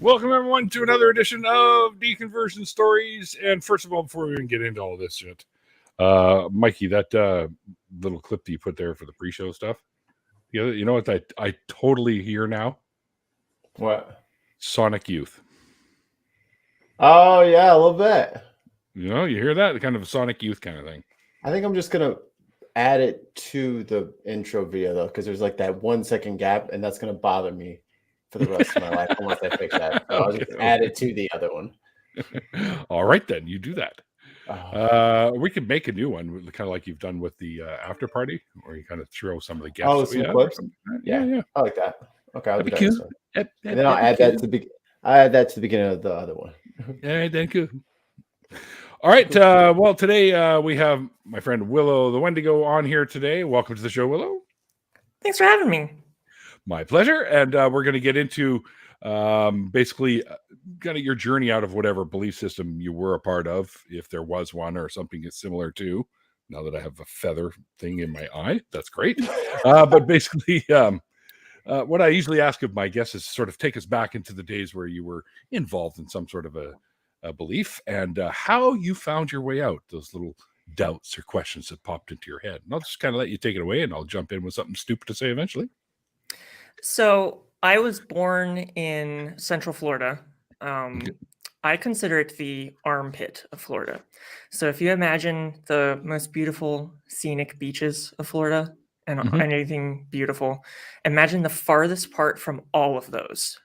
Welcome, everyone, to another edition of Deconversion Stories. And first of all, before we even get into all this shit, Mikey, that little clip that you put there for the pre-show stuff, you know what I totally hear now? What? Sonic Youth. Oh, yeah, a little bit. You know, you hear that? Kind of a Sonic Youth kind of thing. I think I'm just going to add it to the intro video, though, because there's like that 1 second gap, and that's going to bother me for the rest of my life once I fix that. So I'll just add it to the other one. All right, then. You do that. We could make a new one, kind of like you've done with the after party, where you kind of throw some of the guests. Oh, some clips? Yeah. I like that. Okay, I'll do that next one. And then I'll add that to the beginning of the other one. Yeah, thank you. All right. Well, today we have my friend Willow the Wendigo on here today. Welcome to the show, Willow. Thanks for having me. My pleasure. And we're going to get into basically kind of your journey out of whatever belief system you were a part of, if there was one or something that's similar to. Now that I have a feather thing in my eye, that's great. But basically, what I usually ask of my guests is sort of take us back into the days where you were involved in some sort of a belief and how you found your way out, those little doubts or questions that popped into your head. And I'll just kind of let you take it away, and I'll jump in with something stupid to say eventually. So I was born in Central Florida. I consider it the armpit of Florida. So if you imagine the most beautiful scenic beaches of Florida and anything beautiful, imagine the farthest part from all of those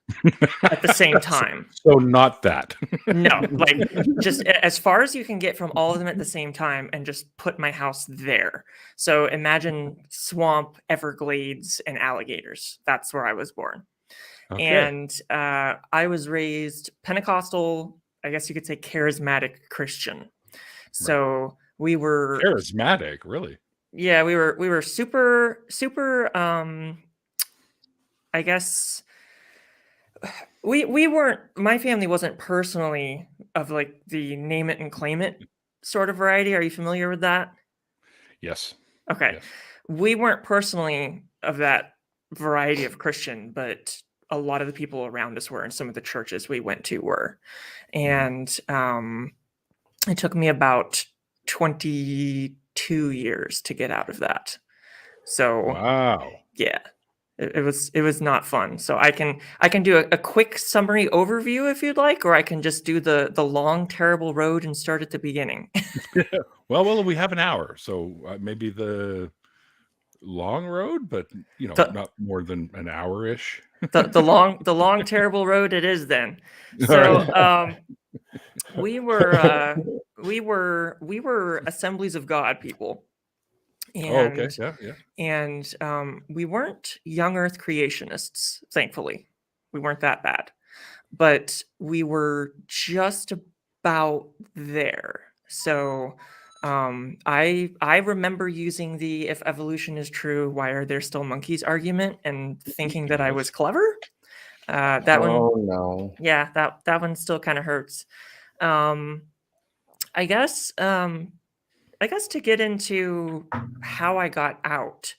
at the same time. So not that. No, like just as far as you can get from all of them at the same time and just put my house there. So imagine swamp, Everglades, and alligators. That's where I was born. Okay. And I was raised Pentecostal, I guess you could say charismatic Christian. So we were... Charismatic, really? Yeah, we were super, I guess we weren't, my family wasn't personally of like the name it and claim it sort of variety. Are you familiar with that? Yes. Okay. Yes. We weren't personally of that variety of Christian, but a lot of the people around us were, and some of the churches we went to were. And it took me about 22 years to get out of that. So wow. Yeah, it was not fun. So I can do a quick summary overview if you'd like, or I can just do the long terrible road and start at the beginning. Well, we have an hour, so maybe the long road, but not more than an hour-ish. the long terrible road it is then. So we were Assemblies of God people. And, okay. Yeah. And we weren't young earth creationists, thankfully. We weren't that bad. But we were just about there. So I remember using the "if evolution is true, why are there still monkeys" argument and thinking that I was clever. That one. Oh no. Yeah, that one still kind of hurts. I guess to get into how I got out,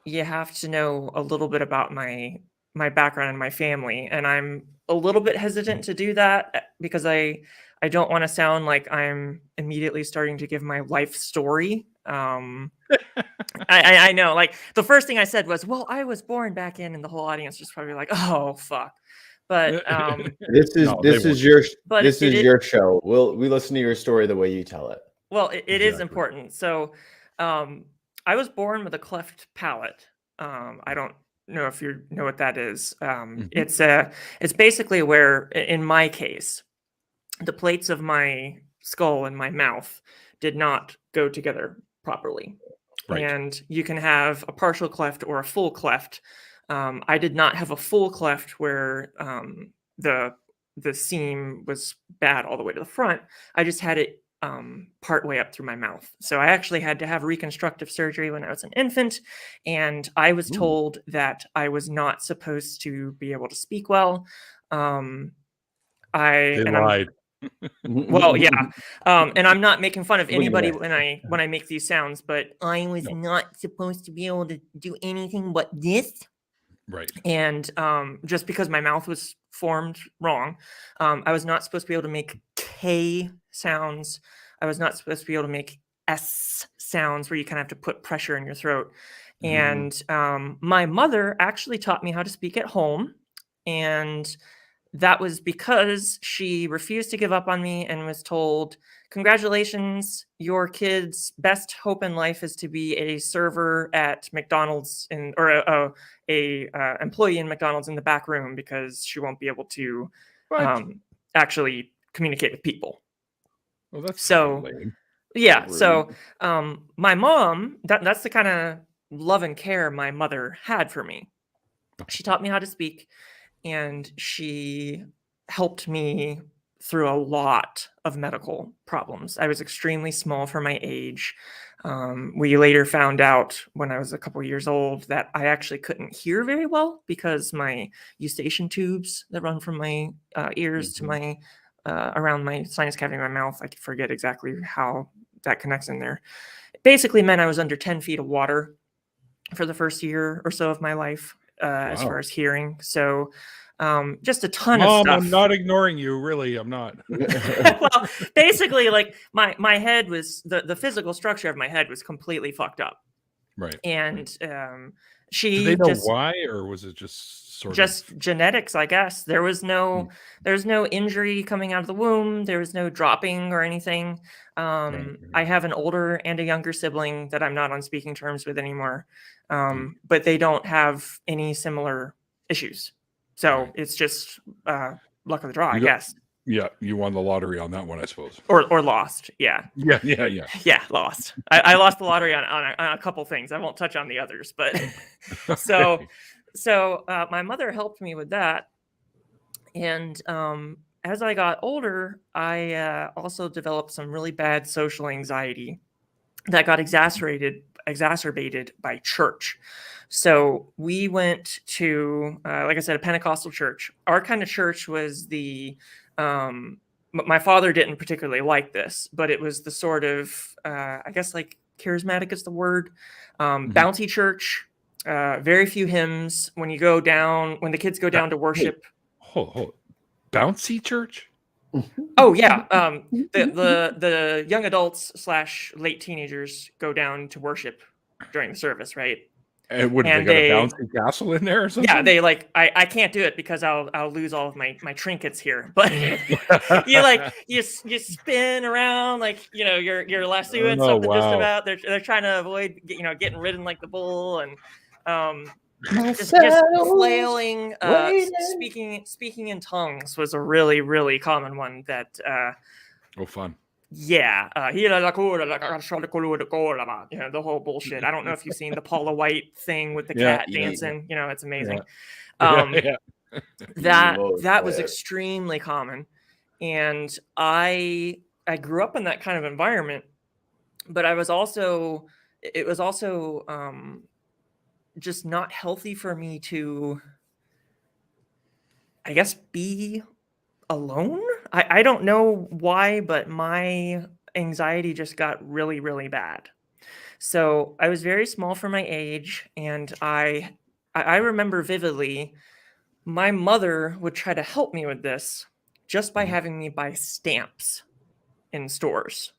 you have to know a little bit about my background and my family. And I'm a little bit hesitant to do that because I don't want to sound like I'm immediately starting to give my life story. I know, like the first thing I said was, well, I was born back in, and the whole audience was probably like, oh, fuck. But this is your show. We listen to your story the way you tell it. Well, it is important. So I was born with a cleft palate. I don't know if you know what that is. It's basically where, in my case, the plates of my skull and my mouth did not go together properly. Right. And you can have a partial cleft or a full cleft. I did not have a full cleft where the seam was bad all the way to the front. I just had it part way up through my mouth. So I actually had to have reconstructive surgery when I was an infant, and I was told that I was not supposed to be able to speak well. They lied. Well, yeah. And I'm not making fun of anybody when I make these sounds, but I was not supposed to be able to do anything but this. Right. And just because my mouth was formed wrong, I was not supposed to be able to make K sounds. I was not supposed to be able to make S sounds where you kind of have to put pressure in your throat. Mhm. And my mother actually taught me how to speak at home. And that was because she refused to give up on me and was told, congratulations, your kid's best hope in life is to be a server at McDonald's or a employee in McDonald's in the back room, because she won't be able to What? actually communicate with people. Well, that's So fucking lame. yeah, Rude. so my mom, that's the kind of love and care my mother had for me. She taught me how to speak, and she helped me through a lot of medical problems. I was extremely small for my age. We later found out when I was a couple years old that I actually couldn't hear very well because my eustachian tubes that run from my ears to my around my sinus cavity in my mouth, I forget exactly how that connects in there. It basically meant I was under 10 feet of water for the first year or so of my life. As far Wow. as hearing. So just a ton of Mom, stuff. I'm not ignoring you. Really, I'm not. Well, basically, like my head was the physical structure of my head was completely fucked up. Right. And Did she they know just why, or was it just sort just of? genetics, I guess. There's no injury coming out of the womb. There was no dropping or anything. Right. I have an older and a younger sibling that I'm not on speaking terms with anymore. But they don't have any similar issues. So Right. it's just luck of the draw, I You got- guess. Yeah, you won the lottery on that one, I suppose. Or lost. Yeah. Yeah. Yeah, lost. I lost the lottery on a couple things. I won't touch on the others, but so my mother helped me with that. And as I got older, I also developed some really bad social anxiety that got exacerbated by church. So we went to, like I said, a Pentecostal church. Our kind of church was my father didn't particularly like this, but it was the sort of, I guess like charismatic is the word, bouncy church, very few hymns. When the kids go down to worship. Hold. Bouncy church? Oh yeah, the young adults / late teenagers go down to worship during the service, right? And what, And they got a bouncy castle in there or something? yeah, they like I can't do it because I'll lose all of my trinkets here. But you spin around like you're lassoing something just about. They're trying to avoid getting ridden like the bull and just flailing. Speaking in tongues was a really, really common one that Oh, fun. yeah, the whole bullshit. I don't know if you've seen the Paula White thing with the cat dancing. It's amazing. Yeah. That was extremely common, and I grew up in that kind of environment, but it was also just not healthy for me to, I guess, be alone. I don't know why, but my anxiety just got really, really bad. So I was very small for my age, and I remember vividly my mother would try to help me with this just by having me buy stamps in stores.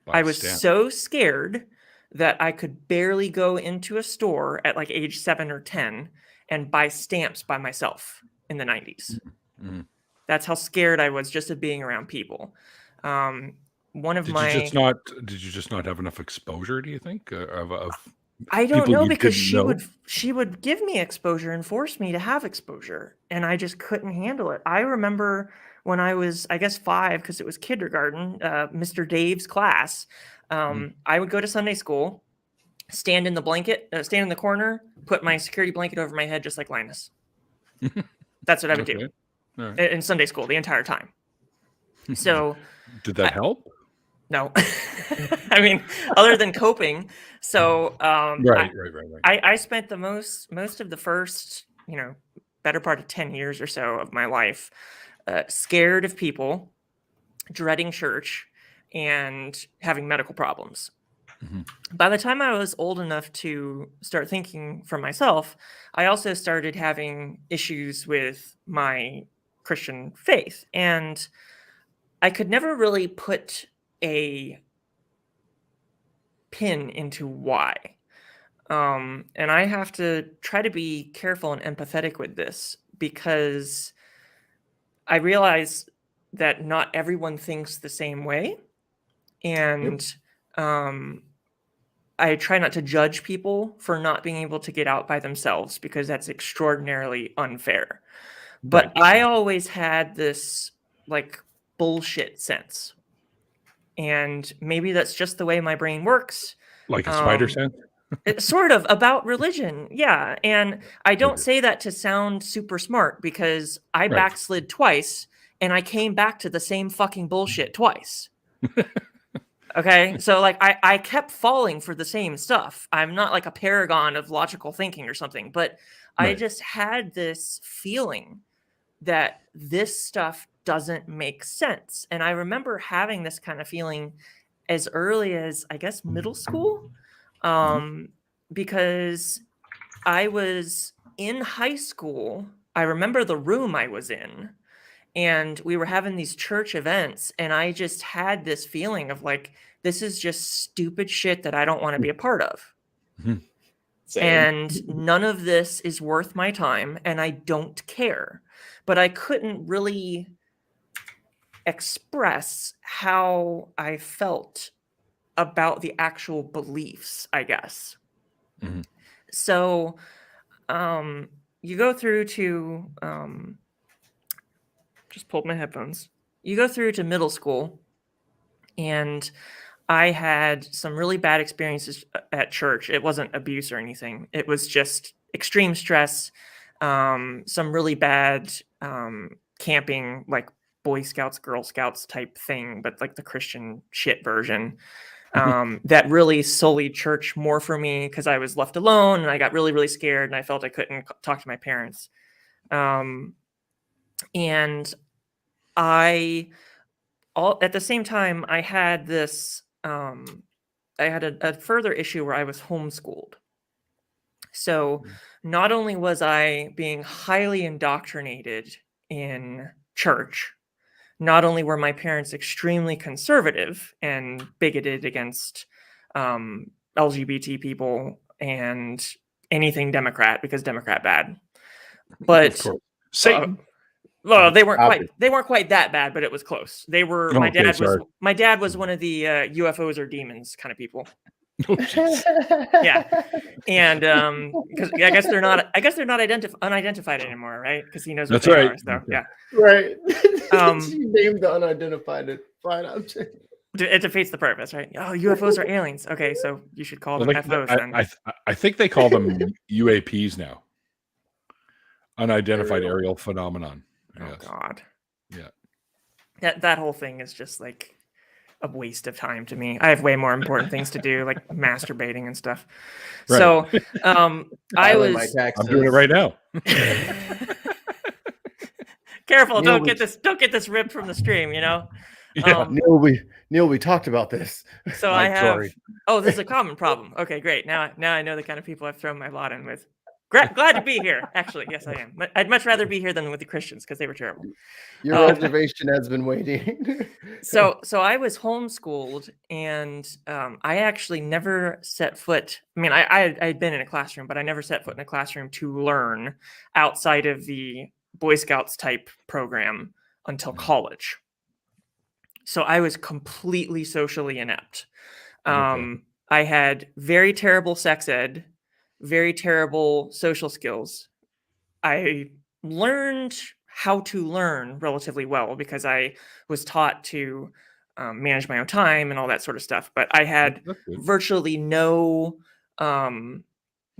I was so scared that I could barely go into a store at like age 7 or 10 and buy stamps by myself in the 90s. Mm-hmm. That's how scared I was just of being around people. Did you just not have enough exposure, do you think? I don't know, because she would give me exposure and force me to have exposure, and I just couldn't handle it. I remember when I was, I guess, 5, because it was kindergarten, Mr. Dave's class. I would go to Sunday school, stand in the corner, put my security blanket over my head, just like Linus. That's what I would do in Sunday school the entire time. So did that help? No. I mean, other than coping. So right. I spent the most of the first, better part of 10 years or so of my life scared of people, dreading church, and having medical problems. By the time I was old enough to start thinking for myself, I also started having issues with my Christian faith. And I could never really put a pin into why. And I have to try to be careful and empathetic with this, because I realize that not everyone thinks the same way. And I try not to judge people for not being able to get out by themselves, because that's extraordinarily unfair. But I always had this like bullshit sense. And maybe that's just the way my brain works. Like a spider sense? It's sort of about religion. Yeah. And I don't say that to sound super smart, because I backslid twice and I came back to the same fucking bullshit twice. Okay. So like I kept falling for the same stuff. I'm not like a paragon of logical thinking or something, but I just had this feeling that this stuff doesn't make sense. And I remember having this kind of feeling as early as, I guess, middle school. Because I was in high school. I remember the room I was in, and we were having these church events, and I just had this feeling of like, this is just stupid shit that I don't want to be a part of. And none of this is worth my time, and I don't care. But I couldn't really express how I felt about the actual beliefs, I guess. So you go through to just pulled my headphones. You go through to middle school, and I had some really bad experiences at church. It wasn't abuse or anything. It was just extreme stress, some really bad camping, like Boy Scouts, Girl Scouts type thing, but like the Christian shit version. That really sullied church more for me, because I was left alone and I got really, really scared, and I felt I couldn't talk to my parents. And at the same time, I had this, I had a further issue where I was homeschooled. So not only was I being highly indoctrinated in church, not only were my parents extremely conservative and bigoted against LGBT people and anything Democrat, because Democrat bad, but Satan. Well, they weren't quite that bad, but it was close. They were. My dad was one of the UFOs or demons kind of people. Yeah, and because I guess they're not unidentified anymore, right? Because he knows what they are. So yeah, right. You named the unidentified object. It defeats the purpose, right? Oh, UFOs are aliens. Okay, so you should call them FOs then. I think they call them UAPs now. Unidentified aerial phenomenon. Oh God. Yeah. That whole thing is just like a waste of time to me. I have way more important things to do, like masturbating and stuff. Right. So I'm doing it right now. Careful, don't get this ripped from the stream, you know. Yeah. Neil, we talked about this. So I have. Sorry. Oh, this is a common problem. Okay, great. Now I know the kind of people I've thrown my lot in with. Glad to be here. Actually, yes, I am. I'd much rather be here than with the Christians, because they were terrible. Your reservation has been waiting. So I was homeschooled, and I actually never set foot. I mean, I'd been in a classroom, but I never set foot in a classroom to learn outside of the Boy Scouts type program until college. So I was completely socially inept. I had very terrible sex ed, very terrible social skills. I learned how to learn relatively well, because I was taught to manage my own time and all that sort of stuff. But I had virtually no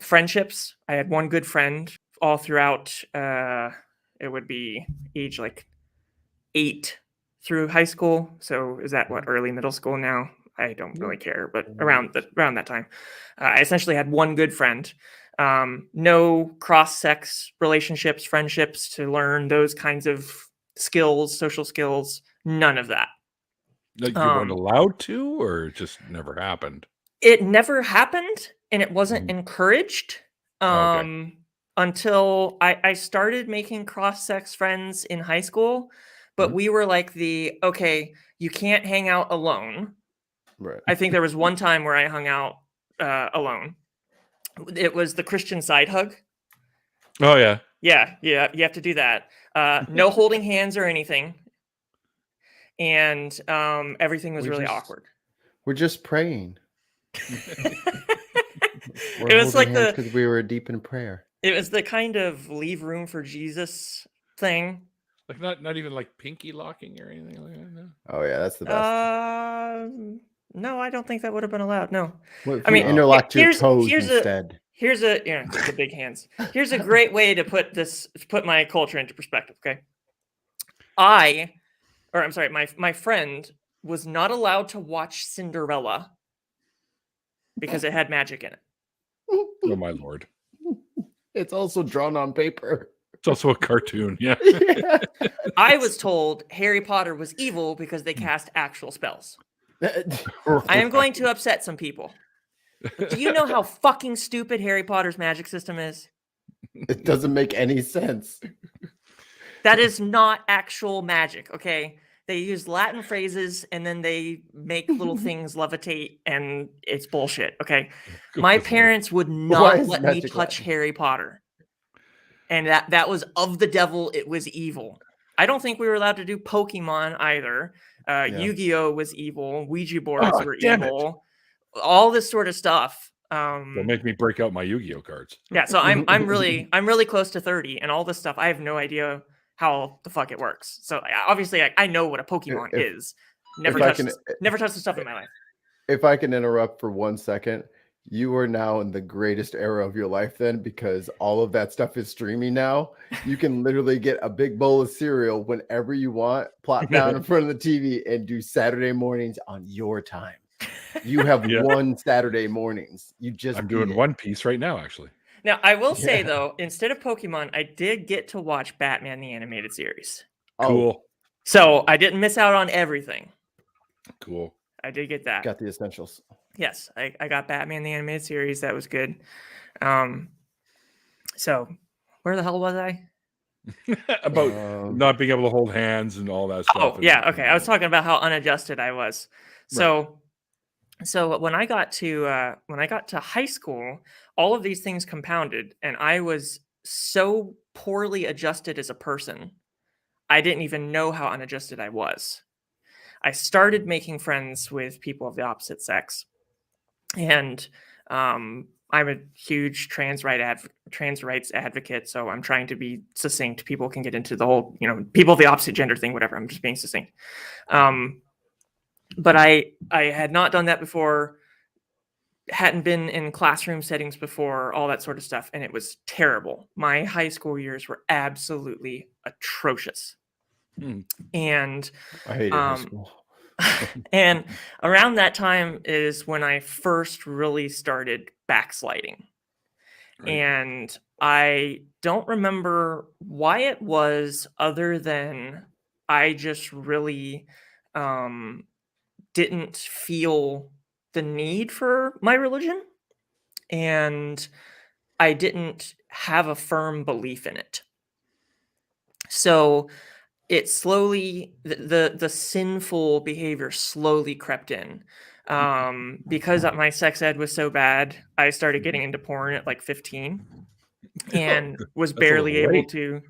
friendships. I had one good friend all throughout. It would be age like 8 through high school. So is that early middle school now? I don't really care, but around that time, I essentially had one good friend. No cross-sex relationships, friendships to learn those kinds of skills, social skills. None of that. Like you weren't allowed to, or it just never happened? It never happened, and it wasn't encouraged until I started making cross-sex friends in high school. But we were like okay, you can't hang out alone. Right. I think there was one time where I hung out alone. It was the Christian side hug. Oh yeah. Yeah, you have to do that. No holding hands or anything. And everything was really awkward. We're just praying. It was like because we were deep in prayer. It was the kind of leave room for Jesus thing. Like not even like pinky locking or anything like that. No? Oh yeah, that's the best. No, I don't think that would have been allowed. No, I mean, interlock your toes instead. Here's the big hands. Here's a great way to put my culture into perspective. Okay, my friend was not allowed to watch Cinderella because it had magic in it. Oh my lord! It's also drawn on paper. It's also a cartoon. Yeah. I was told Harry Potter was evil because they cast actual spells. I am going to upset some people. Do you know how fucking stupid Harry Potter's magic system is? It doesn't make any sense. That is not actual magic, okay? They use Latin phrases and then they make little things levitate, and it's bullshit, okay? My parents would not let me touch Harry Potter. And that was of the devil. It was evil. I don't think we were allowed to do Pokemon either. Yu-Gi-Oh was evil. Ouija boards were evil. All this sort of stuff. Don't make me break out my Yu-Gi-Oh cards. Yeah, so I'm really close to 30, and all this stuff I have no idea how the fuck it works. So obviously I know what a Pokemon is. Never touched the stuff in my life. If I can interrupt for 1 second, you are now in the greatest era of your life then, because all of that stuff is streaming now. You can literally get a big bowl of cereal whenever you want, plop down in front of the TV, and do Saturday mornings on your time. You have one Saturday mornings. I'm doing One Piece right now, actually. Now, I will say, though, instead of Pokemon, I did get to watch Batman the Animated Series. Cool. So I didn't miss out on everything. Cool. I did get that. Got the essentials. Yes, I got Batman the Animated Series. That was good. So where the hell was I? About not being able to hold hands and all that stuff. Oh, yeah. Okay. I was talking about how unadjusted I was. So when I got to high school, all of these things compounded, and I was so poorly adjusted as a person, I didn't even know how unadjusted I was. I started making friends with people of the opposite sex, and I'm a huge trans rights advocate. So I'm trying to be succinct. People can get into the whole, people of the opposite gender thing, whatever. I'm just being succinct. But I had not done that before, hadn't been in classroom settings before, all that sort of stuff. And it was terrible. My high school years were absolutely atrocious. And I hated high school. And around that time is when I first really started backsliding. Right. And I don't remember why it was, other than I just really didn't feel the need for my religion, and I didn't have a firm belief in it. So it slowly, the sinful behavior slowly crept in. Because my sex ed was so bad, I started getting into porn at like 15, and was barely able to.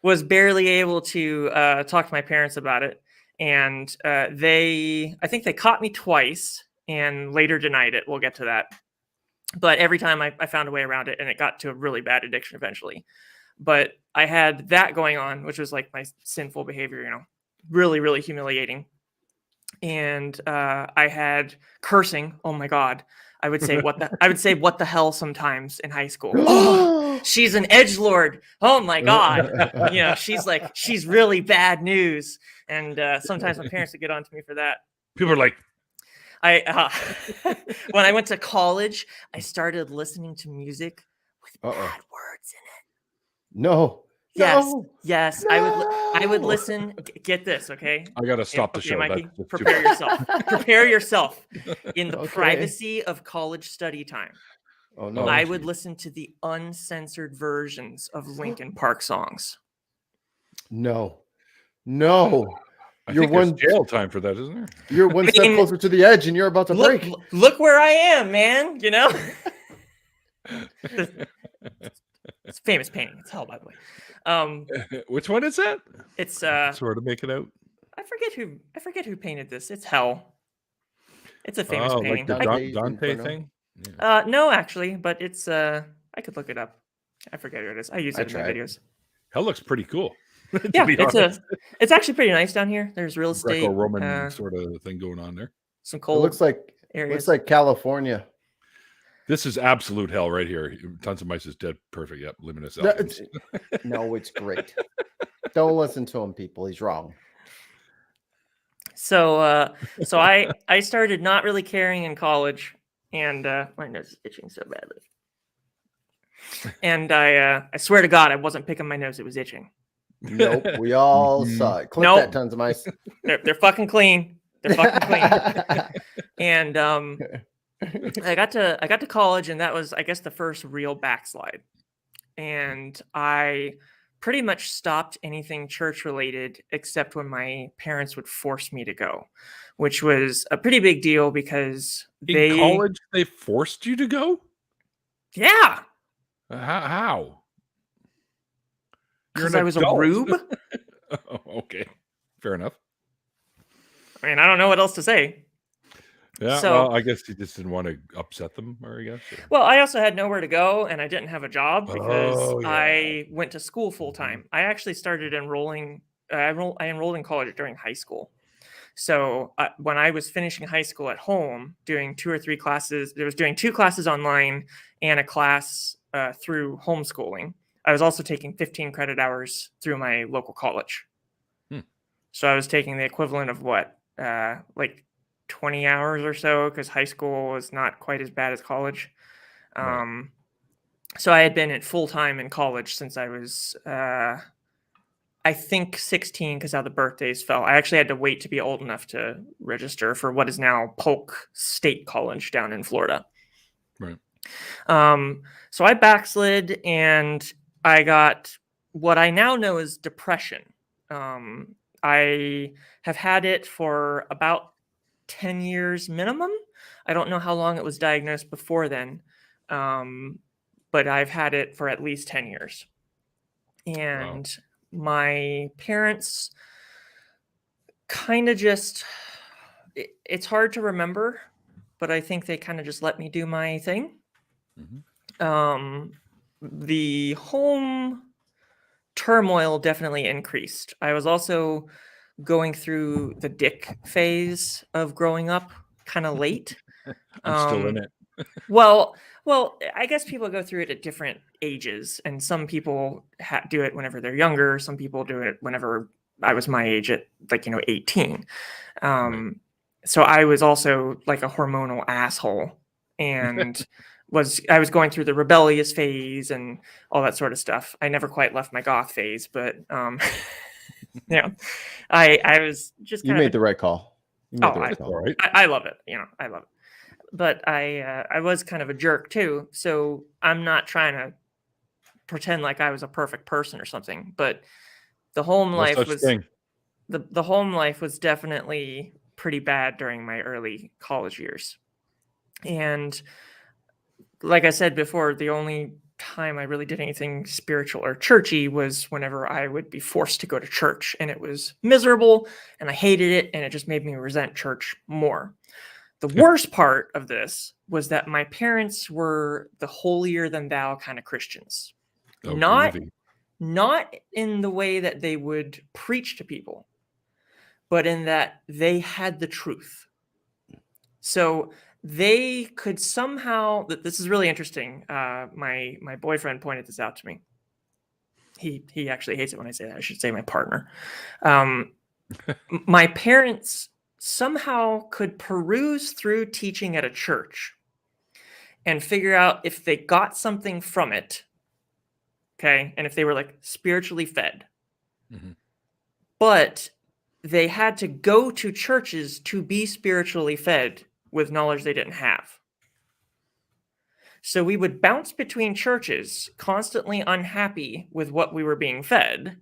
Was barely able to talk to my parents about it, and I think they caught me twice and later denied it. We'll get to that. But every time I found a way around it, and it got to a really bad addiction eventually. But I had that going on, which was like my sinful behavior, really, really humiliating. And I had cursing. Oh my God. I would say what the hell sometimes in high school. Oh, she's an edgelord. Oh my God. She's really bad news. And sometimes my parents would get on to me for that. People are like, when I went to college, I started listening to music with bad words in it. No. Yes, No. yes. I would No. listen. Get this, okay? I got to stop the Okay, show. Mikey, That's too prepare yourself. Prepare yourself in the Okay. privacy of college study time. Oh no. I would geez. listen to the uncensored versions of Linkin Park songs. No. No. I You're think there's one jail time for that, isn't there? you're one step mean, closer to the edge and you're about to Look, break. look where I am, man. You know, it's a famous painting. It's hell, by the way. Which one is that? It's Sort of make it out. I forget who painted this. It's hell. It's a famous Oh, painting. like the Dante's Dante Inferno. thing. Yeah. No, actually, but it's I could look it up. I forget who it is. I use I it in my tried. videos. Hell looks pretty cool. to Yeah, be honest. it's actually pretty nice down here. There's real estate, Greco-Roman sort of thing going on there. some It cold looks areas. like California. This is absolute hell right here. Tons of Mice is dead. Perfect. Yep. Luminous No, Elkins. No, it's great. Don't listen to him, people. He's wrong. So I started not really caring in college, and my nose is itching so badly. And I swear to God, I wasn't picking my nose; it was itching. Nope. We all Mhm. saw it. Clip Nope. that, Tons of Mice. They're fucking clean. They're fucking clean. And I got to college, and that was, I guess, the first real backslide. And I pretty much stopped anything church related except when my parents would force me to go, which was a pretty big deal because In college, they forced you to go? Yeah, How? You're because an I was adult. a rube. Oh, okay. Fair enough. I mean, I don't know what else to say. Yeah, So- well, I guess you just didn't want to upset them, or I guess. or- Well, I also had nowhere to go, and I didn't have a job because Oh, yeah. I went to school full time. I actually started enrolling. I enrolled in college during high school. So when I was finishing high school at home, doing 2 or 3 classes, there was doing 2 classes online and a class through homeschooling. I was also taking 15 credit hours through my local college. So I was taking the equivalent of what, like 20 hours or so, because high school was not quite as bad as college. Right. So I had been at full time in college since I was, I think 16, because how the birthdays fell. I actually had to wait to be old enough to register for what is now Polk State College down in Florida. Right. So I backslid and I got what I now know is depression. I have had it for about 10 years minimum. I don't know how long it was diagnosed before then, but I've had it for at least 10 years. And my parents kind of just, it's hard to remember, but I think they kind of just let me do my thing. Mhm. The home turmoil definitely increased. I was also going through the dick phase of growing up kind of late. I'm still in it. Well, I guess people go through it at different ages, and some people do it whenever they're younger. Some people do it whenever I was my age at 18. So I was also like a hormonal asshole, and I was going through the rebellious phase and all that sort of stuff. I never quite left my goth phase, but yeah, I was just You kind made of the right call. You made Oh, the right All call. right. I love it. I love it. But I was kind of a jerk too. So I'm not trying to pretend like I was a perfect person or something. But the home No life such was thing. the home life was definitely pretty bad during my early college years. And like I said before, the only time I really did anything spiritual or churchy was whenever I would be forced to go to church, and it was miserable and I hated it, and it just made me resent church more. The worst part of this was that my parents were the holier than thou kind of Christians. Oh, not groovy. not in the way that they would preach to people, but in that they had the truth. So they could somehow, this is really interesting. My boyfriend pointed this out to me. He actually hates it when I say that. I should say my partner. My parents somehow could peruse through teaching at a church and figure out if they got something from it, Okay. And if they were like spiritually fed, Mm-hmm. but they had to go to churches to be spiritually fed with knowledge they didn't have. So we would bounce between churches, constantly unhappy with what we were being fed,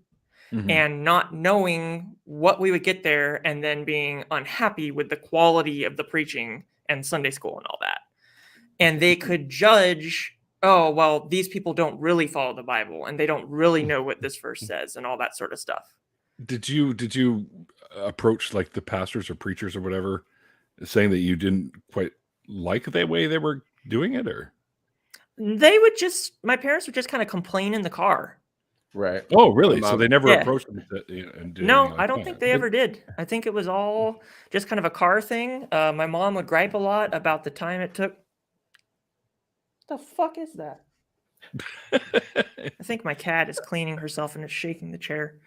Mm-hmm. and not knowing what we would get there, and then being unhappy with the quality of the preaching and Sunday school and all that. And they could judge, oh, well, these people don't really follow the Bible, and they don't really know what this verse says, and all that sort of stuff. Did you approach like the pastors or preachers or whatever, saying that you didn't quite like the way they were doing it, or? My parents would just kind of complain in the car. Right. Oh, really? My So mom- they never Yeah. approached them and did No, anything like I don't that. think they ever did. I think it was all just kind of a car thing. My mom would gripe a lot about the time it took. What the fuck is that? I think my cat is cleaning herself and is shaking the chair.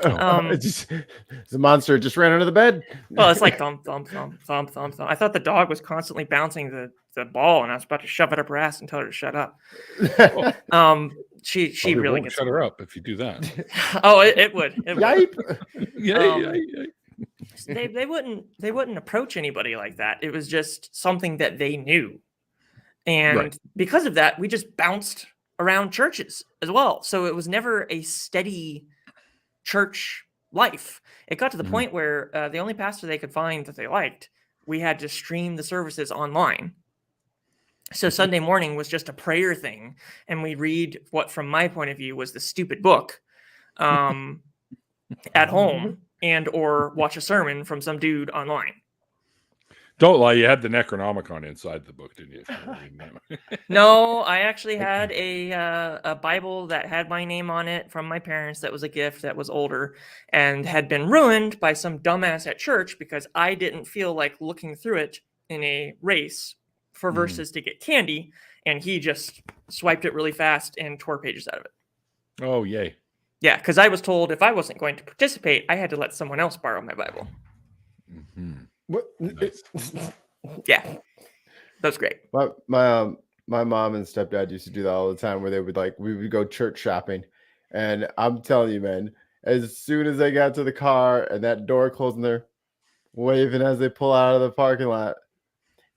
The monster just ran under the bed. Well, it's like thump, thump, thump, thump, thump, thump. I thought the dog was constantly bouncing the ball, and I was about to shove it up her ass and tell her to shut up. She Probably really won't gets shut her up if you do that. Oh, it would. It would. Yipe. Yeah. They wouldn't approach anybody like that. It was just something that they knew. And Right. because of that, we just bounced around churches as well. So it was never a steady church life. It got to the Mhm. point where the only pastor they could find that they liked, we had to stream the services online. So Sunday morning was just a prayer thing, and we read what, from my point of view, was the stupid book at home, and or watch a sermon from some dude online. Don't lie, you had the Necronomicon inside the book, didn't you? No, I actually had a Bible that had my name on it from my parents. That was a gift that was older and had been ruined by some dumbass at church because I didn't feel like looking through it in a race for verses to get candy, and he just swiped it really fast and tore pages out of it. Oh, yay. Yeah, because I was told if I wasn't going to participate, I had to let someone else borrow my Bible. Mhm. What? Nice. Yeah, that was great. My mom and stepdad used to do that all the time, where we would go church shopping, and I'm telling you, man, as soon as they got to the car and that door closed, and they're waving as they pull out of the parking lot.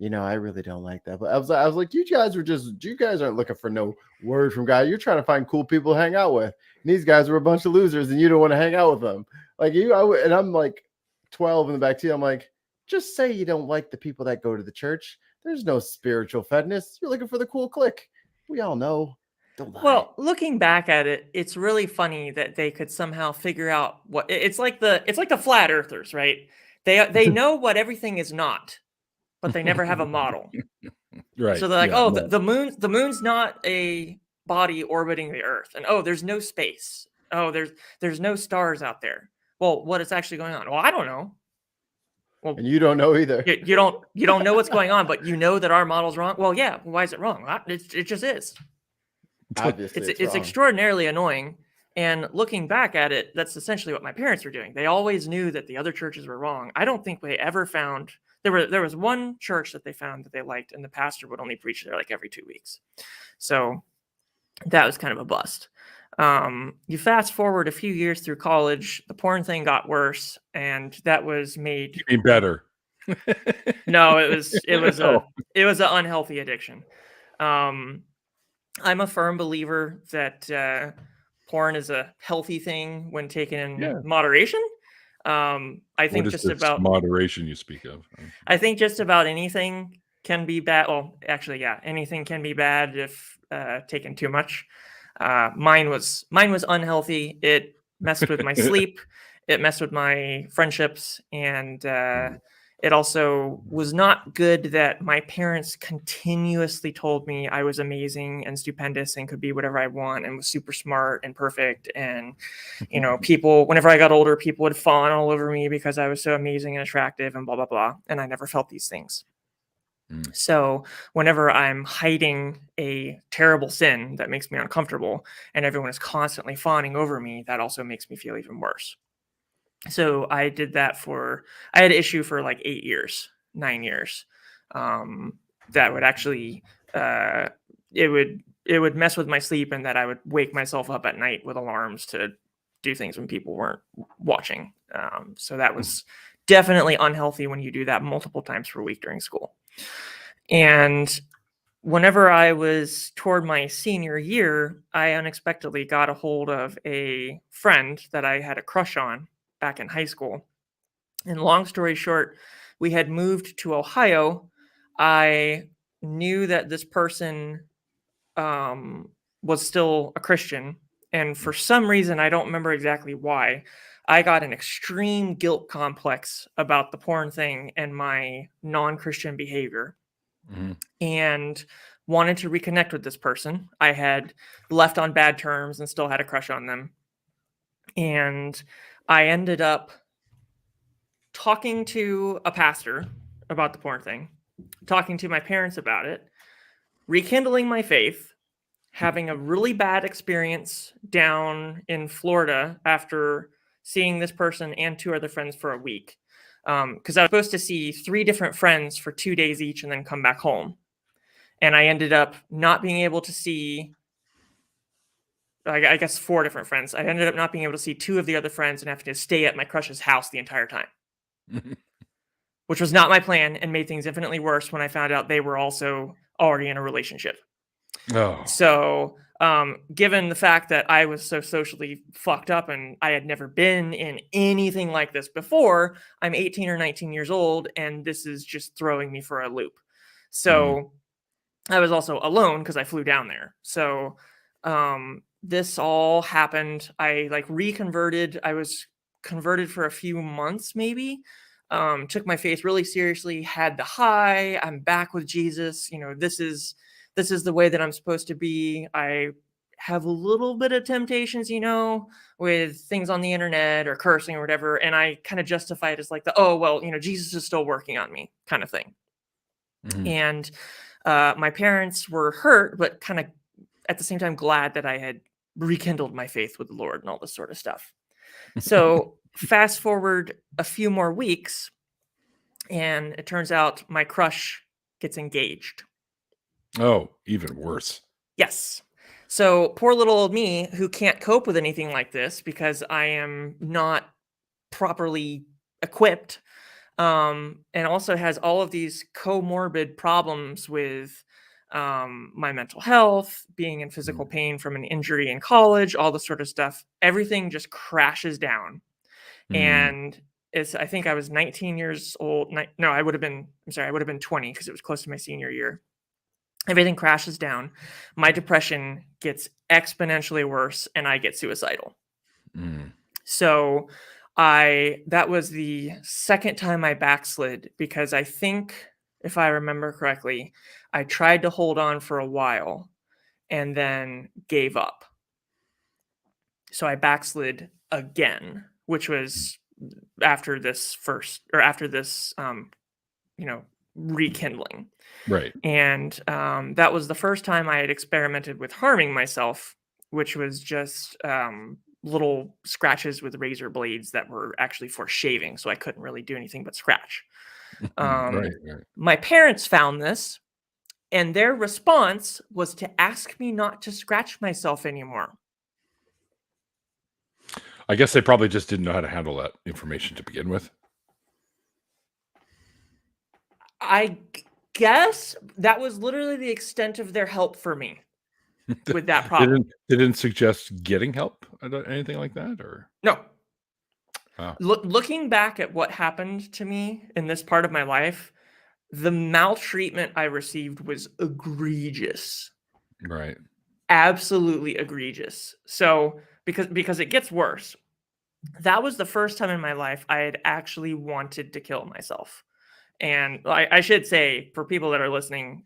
I really don't like that. But I was like, you guys aren't looking for no word from God. You're trying to find cool people to hang out with. And these guys were a bunch of losers, and you don't want to hang out with them. And I'm like 12 in the back seat. I'm like, just say you don't like the people that go to the church. There's no spiritual fedness. You're looking for the cool clique. We all know. Don't lie. Well, looking back at it, it's really funny that they could somehow figure out what it's like the flat earthers, right? They know what everything is not, but they never have a model. Right. So they're like, yeah, oh, no. the moon's not a body orbiting the Earth, and oh, there's no space. Oh, there's no stars out there. Well, what is actually going on? Well, I don't know. Well, And you don't know either. you don't know what's going on, but you know that our model's wrong. Well, yeah. Why is it wrong? Well, it just is. Obviously, It's wrong. extraordinarily annoying. And looking back at it, that's essentially what my parents were doing. They always knew that the other churches were wrong. I don't think they ever found there was one church that they found that they liked, and the pastor would only preach there like every 2 weeks. So that was kind of a bust. You fast forward a few years through college, the porn thing got worse, and that was made. You mean better? No, it was Oh. an unhealthy addiction. I'm a firm believer that porn is a healthy thing when taken in moderation. I think What is just this about moderation you speak of? I think just about anything can be bad. Well, actually, yeah, anything can be bad if taken too much. Mine was unhealthy. It messed with my sleep. It messed with my friendships, and it also was not good that my parents continuously told me I was amazing and stupendous and could be whatever I want and was super smart and perfect. And, people, whenever I got older, people would fawn all over me because I was so amazing and attractive and blah, blah, blah. And I never felt these things. So whenever I'm hiding a terrible sin that makes me uncomfortable and everyone is constantly fawning over me, that also makes me feel even worse. So I did that I had an issue for like 9 years. That would actually, it would it would mess with my sleep, and that I would wake myself up at night with alarms to do things when people weren't watching. So that was definitely unhealthy when you do that multiple times per week during school. And whenever I was toward my senior year, I unexpectedly got a hold of a friend that I had a crush on back in high school. And long story short, we had moved to Ohio. I knew that this person was still a Christian. And for some reason, I don't remember exactly why, I got an extreme guilt complex about the porn thing and my non-Christian behavior. And wanted to reconnect with this person. I had left on bad terms and still had a crush on them. And I ended up talking to a pastor about the porn thing, talking to my parents about it, rekindling my faith, having a really bad experience down in Florida after seeing this person and 2 other friends for a week. Because I was supposed to see 3 different friends for 2 days each and then come back home. And I ended up not being able to see, I guess, 4 different friends. I ended up not being able to see 2 of the other friends and having to stay at my crush's house the entire time, which was not my plan and made things infinitely worse when I found out they were also already in a relationship. Oh, So, given the fact that I was so socially fucked up and I had never been in anything like this before, I'm 18 or 19 years old, and this is just throwing me for a loop. So I was also alone because I flew down there. So this all happened. I reconverted. I was converted for a few months, maybe. Took my faith really seriously, had the high. I'm back with Jesus. This is the way that I'm supposed to be. I have a little bit of temptations, with things on the internet or cursing or whatever. And I kind of justify it as Jesus is still working on me kind of thing. And my parents were hurt, but kind of at the same time glad that I had rekindled my faith with the Lord and all this sort of stuff. So fast forward a few more weeks, and it turns out my crush gets engaged. Oh, even worse. Yes. So poor little old me, who can't cope with anything like this because I am not properly equipped, and also has all of these comorbid problems with my mental health, being in physical pain from an injury in college, all this sort of stuff. Everything just crashes down. And I think I was 19 years old. No, I would have been 20 because it was close to my senior year. Everything crashes down. My depression gets exponentially worse and I get suicidal. So that was the second time I backslid, because I think, if I remember correctly, I tried to hold on for a while and then gave up. So I backslid again, which was after this rekindling. Right. And that was the first time I had experimented with harming myself, which was just little scratches with razor blades that were actually for shaving. So I couldn't really do anything but scratch. Right. My parents found this, and their response was to ask me not to scratch myself anymore. I guess they probably just didn't know how to handle that information to begin with. I guess that was literally the extent of their help for me with that problem. They didn't suggest getting help, anything like that, or No. Wow. Looking back at what happened to me in this part of my life, the maltreatment I received was egregious. Right. Absolutely egregious. So because it gets worse. That was the first time in my life I had actually wanted to kill myself. And I should say, for people that are listening,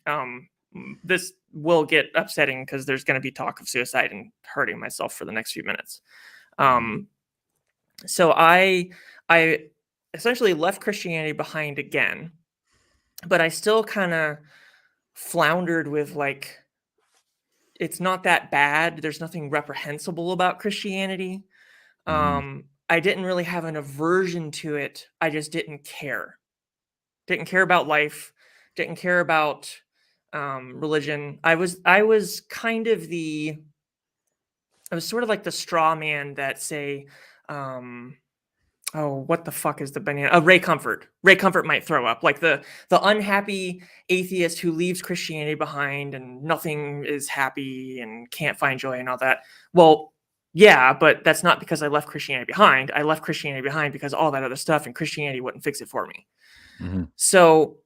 this will get upsetting because there's going to be talk of suicide and hurting myself for the next few minutes. So I essentially left Christianity behind again, but I still kind of floundered with it's not that bad. There's nothing reprehensible about Christianity. I didn't really have an aversion to it. I just didn't care. Didn't care about life. Didn't care about religion. I was sort of like the straw man that say, oh, what the fuck is the banana? Ray Comfort. Ray Comfort might throw up, like the unhappy atheist who leaves Christianity behind and nothing is happy and can't find joy and all that. Well, yeah, but that's not because I left Christianity behind. I left Christianity behind because all that other stuff, and Christianity wouldn't fix it for me. Mm-hmm. So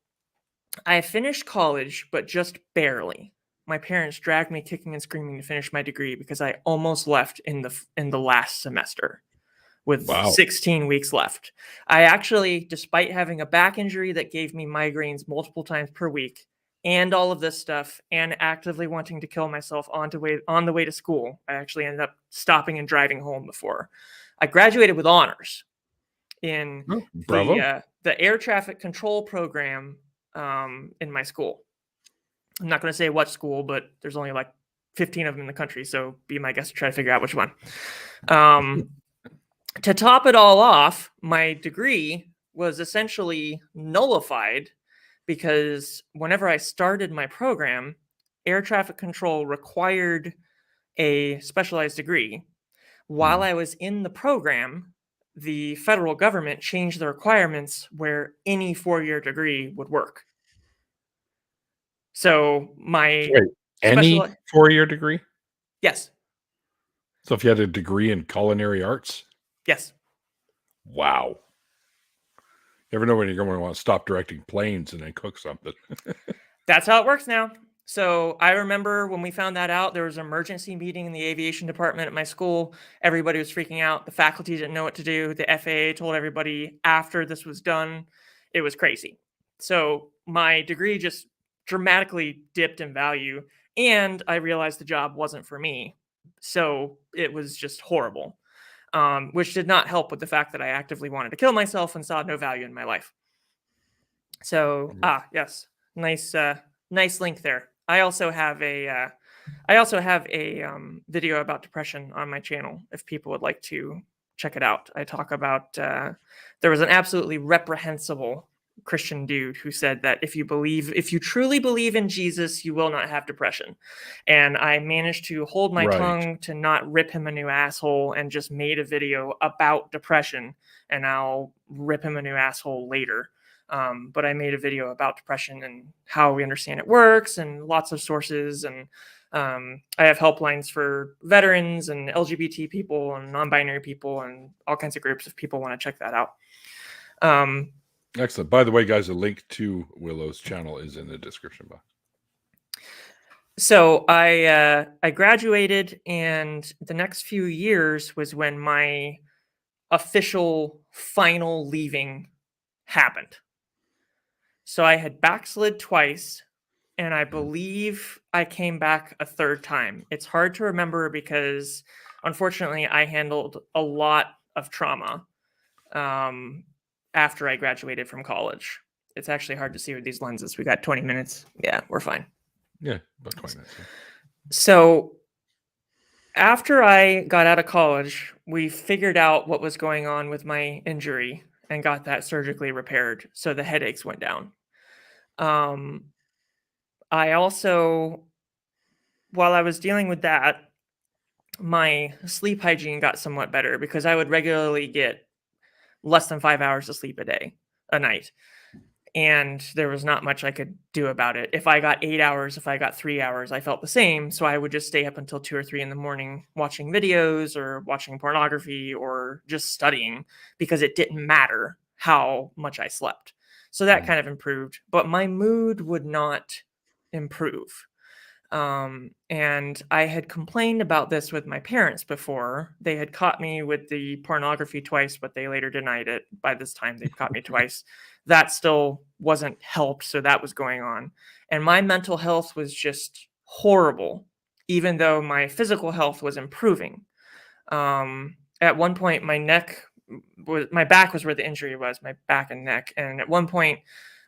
I finished college, but just barely. My parents dragged me kicking and screaming to finish my degree because I almost left in the last semester with 16 weeks left. I actually, despite having a back injury that gave me migraines multiple times per week and all of this stuff and actively wanting to kill myself on the way to school, I actually ended up stopping and driving home before. I graduated with honors in the air traffic control program in my school. I'm not going to say what school, but there's only like 15 of them in the country, so be my guest to try to figure out which one. To top it all off, my degree was essentially nullified because whenever I started my program, air traffic control required a specialized degree. While I was in the program, the federal government changed the requirements where any 4-year degree would work. So any 4-year degree? Yes. So if you had a degree in culinary arts? Yes. Wow. You ever know when you're going to want to stop directing planes and then cook something? That's how it works now. So I remember when we found that out, there was an emergency meeting in the aviation department at my school. Everybody was freaking out. The faculty didn't know what to do. The FAA told everybody after this was done. It was crazy. So my degree just dramatically dipped in value, and I realized the job wasn't for me. So it was just horrible. Which did not help with the fact that I actively wanted to kill myself and saw no value in my life. So, yes, nice link there. I also have a video about depression on my channel if people would like to check it out. I talk about there was an absolutely reprehensible Christian dude who said that if you truly believe in Jesus, you will not have depression. And I managed to hold my tongue to not rip him a new asshole and just made a video about depression, and I'll rip him a new asshole later. But I made a video about depression and how we understand it works and lots of sources. And I have helplines for veterans and LGBT people and non-binary people and all kinds of groups if people want to check that out. Excellent. By the way, guys, a link to Willow's channel is in the description box. So I graduated, and the next few years was when my official final leaving happened. So I had backslid twice, and I believe I came back a third time. It's hard to remember because, unfortunately, I handled a lot of trauma after I graduated from college. It's actually hard to see with these lenses. We got 20 minutes. Yeah, we're fine. Yeah, about 20 minutes. Yeah. So after I got out of college, we figured out what was going on with my injury and got that surgically repaired. So the headaches went down. I also, while I was dealing with that, my sleep hygiene got somewhat better because I would regularly get less than 5 hours of sleep a night. And there was not much I could do about it. If I got 8 hours, if I got 3 hours, I felt the same. So I would just stay up until 2 or 3 in the morning watching videos or watching pornography or just studying because it didn't matter how much I slept. So that kind of improved, but my mood would not improve. And I had complained about this with my parents before. They had caught me with the pornography twice, but they later denied it. By this time, they'd caught me twice. That still wasn't helped, so that was going on. And my mental health was just horrible, even though my physical health was improving. At one point, my back was where the injury was, my back and neck. And at one point,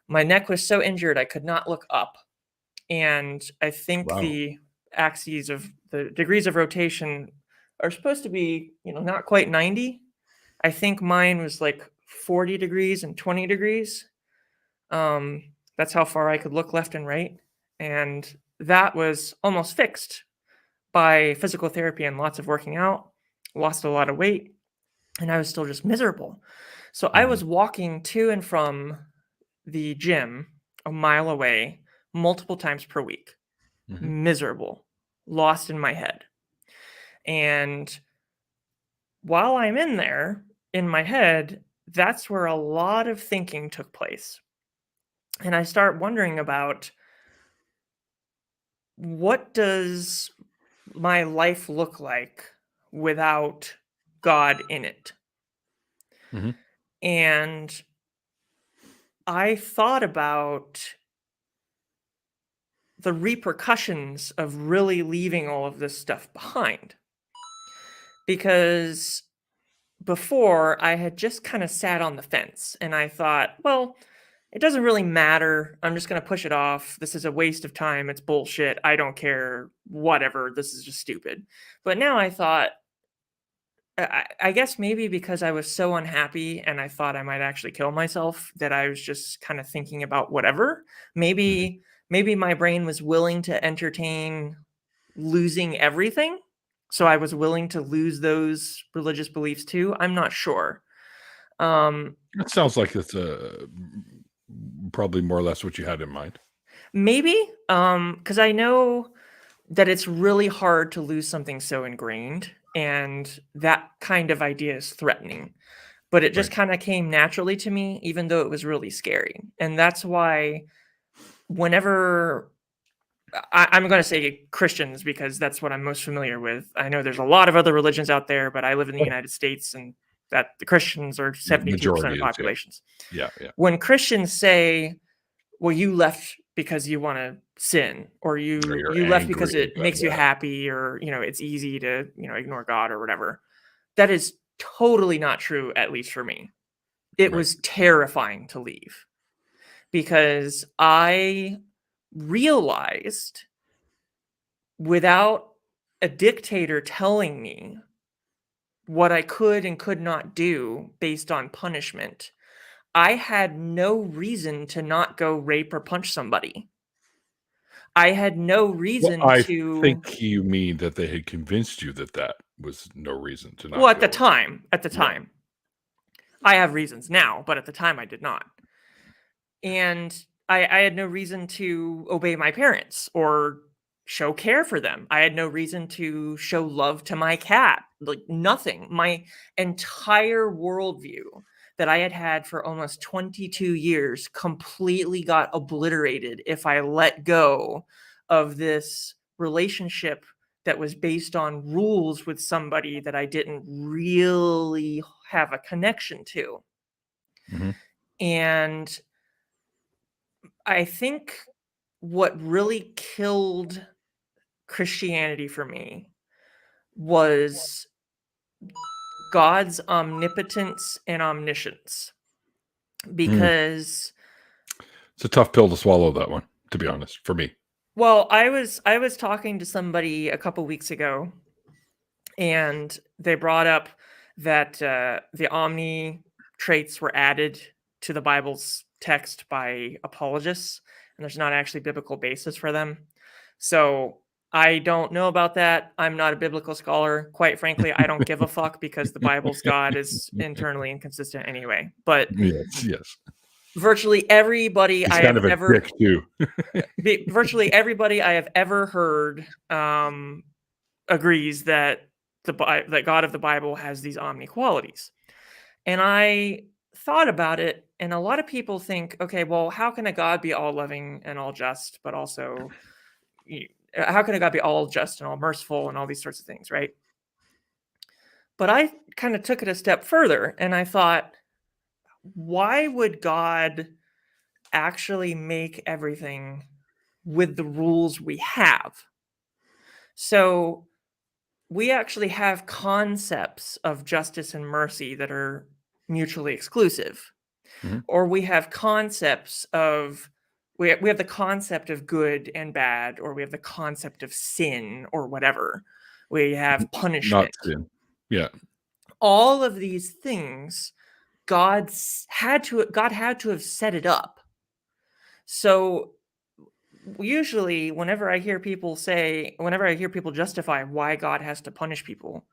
my neck was so injured I could not look up. And I think the axes of the degrees of rotation are supposed to be, not quite 90. I think mine was like 40 degrees and 20 degrees. That's how far I could look left and right. And that was almost fixed by physical therapy and lots of working out. Lost a lot of weight, and I was still just miserable. So I was walking to and from the gym a mile away multiple times per week, miserable, lost in my head. And while I'm in there, in my head, that's where a lot of thinking took place. And I start wondering about, what does my life look like without God in it? And I thought about the repercussions of really leaving all of this stuff behind. Because before, I had just kind of sat on the fence and I thought, well, it doesn't really matter. I'm just going to push it off. This is a waste of time. It's bullshit. I don't care. Whatever. This is just stupid. But now I thought, I guess maybe because I was so unhappy and I thought I might actually kill myself, that I was just kind of thinking about whatever. Maybe my brain was willing to entertain losing everything. So I was willing to lose those religious beliefs too. I'm not sure. It sounds like it's probably more or less what you had in mind. Maybe, because I know that it's really hard to lose something so ingrained, and that kind of idea is threatening. But it just kind of came naturally to me, even though it was really scary. And that's why whenever I'm going to say Christians, because that's what I'm most familiar with. I know there's a lot of other religions out there, but I live in the United States, and that the Christians are 72% of populations. Yeah. When Christians say, well, you left because you want to sin, or you left because it makes you happy, or, it's easy to, ignore God or whatever. That is totally not true, at least for me. It was terrifying to leave, because I realized, without a dictator telling me what I could and could not do based on punishment, I had no reason to not go rape or punch somebody. I had no reason I to. think you mean that they had convinced you that was no reason to not. Well, at the time, I have reasons now, but at the time I did not. And I had no reason to obey my parents or show care for them. I had no reason to show love to my cat. Like, nothing. My entire worldview that I had had for almost 22 years completely got obliterated if I let go of this relationship that was based on rules with somebody that I didn't really have a connection to. And I think what really killed Christianity for me was God's omnipotence and omniscience. Because it's a tough pill to swallow, that one, to be honest, for me. Well, I was talking to somebody a couple weeks ago, and they brought up that the Omni Traits were added to the Bible's text by apologists, and there's not actually biblical basis for them. So I don't know about that. I'm not a biblical scholar. Quite frankly, I don't give a fuck, because the Bible's God is internally inconsistent anyway. But yes. Virtually everybody I have ever dick too. virtually everybody I have ever heard agrees that that God of the Bible has these omni qualities. And I thought about it, and a lot of people think, okay, well, how can a God be all loving and all just, but also, how can a God be all just and all merciful and all these sorts of things, right? But I kind of took it a step further, and I thought, why would God actually make everything with the rules we have? So we actually have concepts of justice and mercy that are mutually exclusive. Or we have concepts of, we have the concept of good and bad, or we have the concept of sin, or whatever. We have punishment. Not sin. Yeah. All of these things, God had to have set it up. So usually whenever I hear people justify why God has to punish people,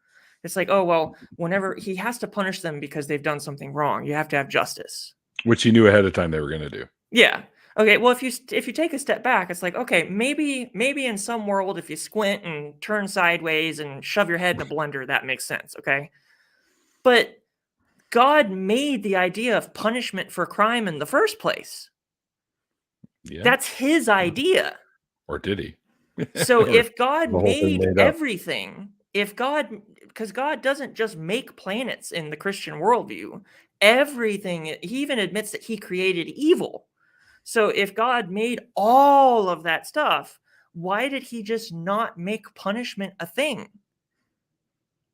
it's like, oh, well, whenever he has to punish them because they've done something wrong, you have to have justice. Which he knew ahead of time they were going to do. Yeah. Okay. Well, if you take a step back, it's like, okay, maybe in some world, if you squint and turn sideways and shove your head in a blender, that makes sense. Okay. But God made the idea of punishment for crime in the first place. Yeah. That's his idea. Or did he? So Or if God the whole thing made made up. everything, because God doesn't just make planets in the Christian worldview, everything, he even admits that he created evil. So if God made all of that stuff, why did he just not make punishment a thing?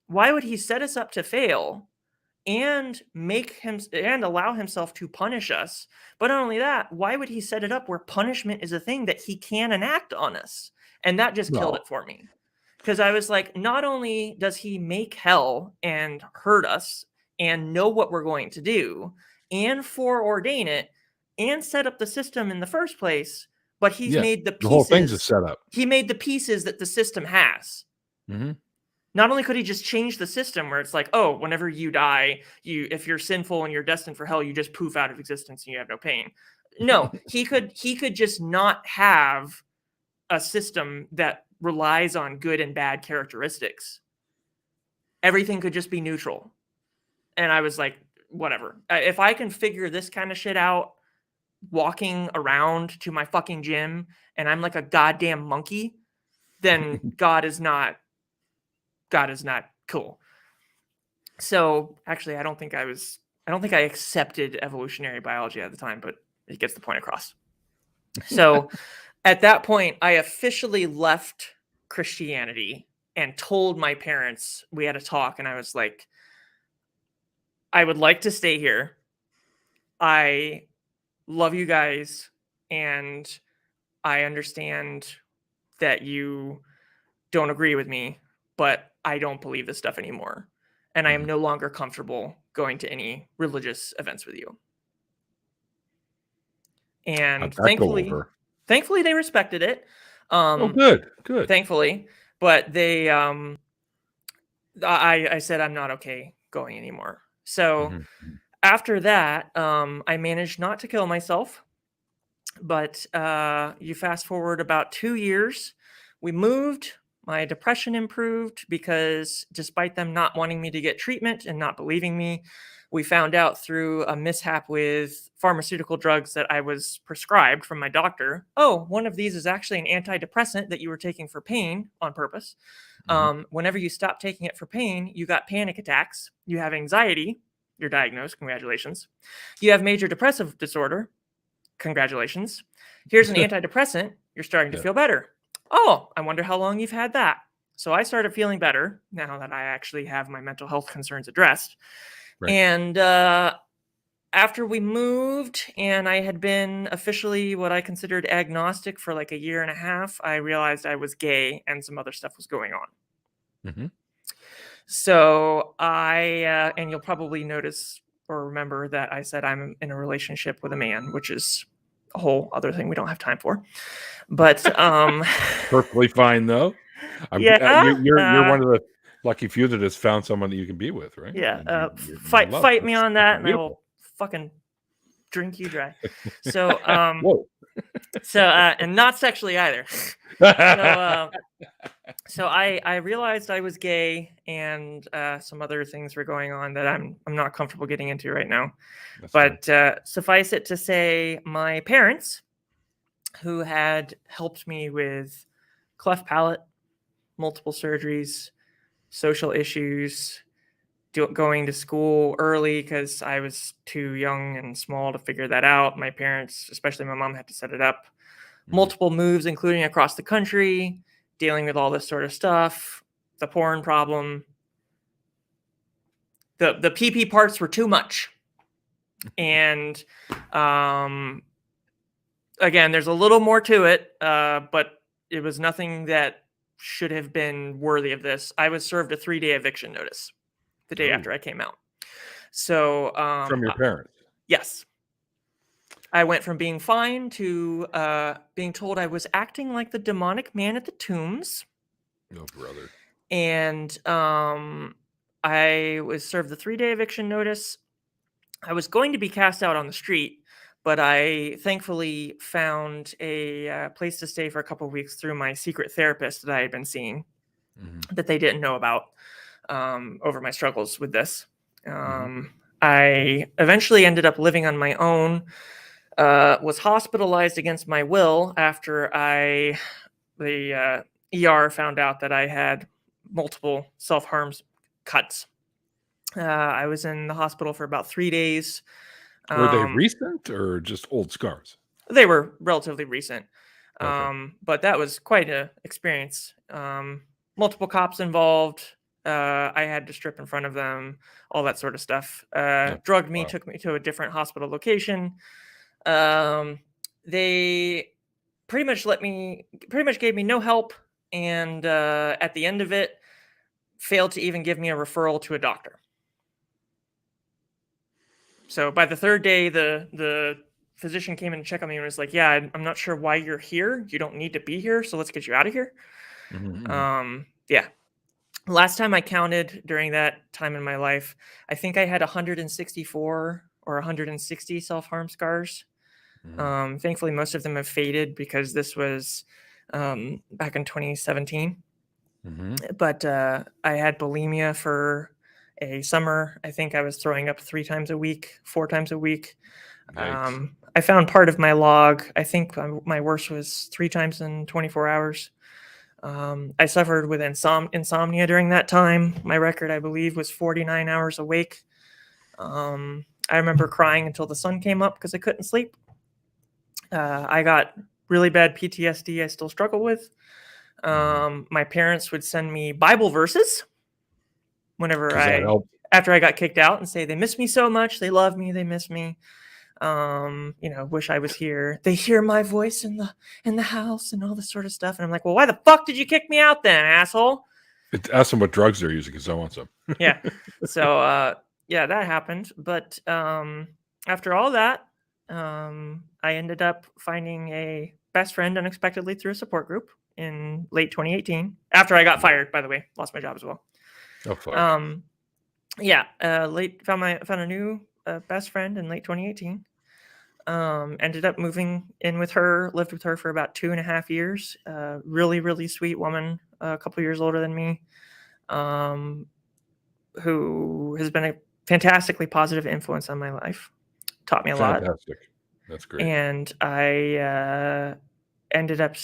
Why would he set us up to fail and allow himself to punish us? But not only that, why would he set it up where punishment is a thing that he can enact on us? And that just killed it for me. Because I was like, not only does he make hell and hurt us and know what we're going to do and foreordain it and set up the system in the first place, but he's made the pieces. The whole thing's a setup. He made the pieces that the system has. Mm-hmm. Not only could he just change the system where it's like, oh, whenever you die, if you're sinful and you're destined for hell, you just poof out of existence and you have no pain. No, he could just not have a system that relies on good and bad characteristics. Everything could just be neutral. And I was like, whatever. If I can figure this kind of shit out walking around to my fucking gym and I'm like a goddamn monkey, then God is not cool. So actually, I don't think I accepted evolutionary biology at the time, but it gets the point across. So at that point, I officially left Christianity and told my parents. We had a talk and I was like, I would like to stay here. I love you guys. And I understand that you don't agree with me, but I don't believe this stuff anymore. And I am no longer comfortable going to any religious events with you. And thankfully they respected it. Oh, good. Thankfully. But they, I said, I'm not okay going anymore. So after that, I managed not to kill myself. But you fast forward about 2 years, we moved. My depression improved because despite them not wanting me to get treatment and not believing me, we found out through a mishap with pharmaceutical drugs that I was prescribed from my doctor. Oh, one of these is actually an antidepressant that you were taking for pain on purpose. Whenever you stop taking it for pain, you got panic attacks. You have anxiety. You're diagnosed. Congratulations. You have major depressive disorder. Congratulations. Here's an antidepressant. You're starting to feel better. Oh, I wonder how long you've had that. So I started feeling better now that I actually have my mental health concerns addressed. Right. And after we moved and I had been officially what I considered agnostic for like a year and a half, I realized I was gay and some other stuff was going on. So and you'll probably notice or remember that I said I'm in a relationship with a man, which is a whole other thing we don't have time for. But perfectly fine though. You're one of the lucky few that has found someone that you can be with, right? Yeah. Fight me on that, and I will fucking drink you dry. So whoa. And not sexually either. So I realized I was gay, and some other things were going on that I'm not comfortable getting into right now. But suffice it to say, my parents, who had helped me with cleft palate, multiple surgeries, social issues, going to school early because I was too young and small to figure that out. My parents, especially my mom, had to set it up. Multiple moves, including across the country, dealing with all this sort of stuff, the porn problem. The PP parts were too much. And again, there's a little more to it, but it was nothing that should have been worthy of this. I was served a 3-day eviction notice the day after I came out. So from your parents? Yes. I went from being fine to being told I was acting like the demonic man at the tombs. Oh, brother. And I was served the 3-day eviction notice. I was going to be cast out on the street, but I thankfully found a place to stay for a couple of weeks through my secret therapist that I had been seeing that they didn't know about over my struggles with this. I eventually ended up living on my own, was hospitalized against my will after the ER found out that I had multiple self-harm cuts. I was in the hospital for about 3 days. Were they recent or just old scars? They were relatively recent. Okay. But that was quite an experience. Multiple cops involved. I had to strip in front of them, all that sort of stuff. Drugged me, took me to a different hospital location. They pretty much gave me no help. And at the end of it, failed to even give me a referral to a doctor. So by the 3rd day, the physician came in to check on me and was like, yeah, I'm not sure why you're here. You don't need to be here. So let's get you out of here. Yeah. Last time I counted during that time in my life, I think I had 164 or 160 self-harm scars. Thankfully, most of them have faded because this was back in 2017. But I had bulimia for a summer. I think I was throwing up 4 times a week. Yikes. I found part of my log. I think my worst was 3 times in 24 hours. I suffered with insomnia during that time. My record, I believe, was 49 hours awake. I remember crying until the sun came up because I couldn't sleep. I got really bad PTSD I still struggle with. My parents would send me Bible verses whenever after I got kicked out and say they miss me so much, they love me, they miss me. Wish I was here. They hear my voice in the house and all this sort of stuff. And I'm like, well, why the fuck did you kick me out then, asshole? Ask them what drugs they're using because I want some. Yeah. So yeah, that happened. But after all that, I ended up finding a best friend unexpectedly through a support group in late 2018. After I got fired, by the way, lost my job as well. Oh, fuck. Found a new best friend in late 2018. Ended up moving in with her, lived with her for about 2.5 years. Really, really sweet woman, a couple years older than me, who has been a fantastically positive influence on my life. Taught me a lot. Fantastic. That's great. And I ended up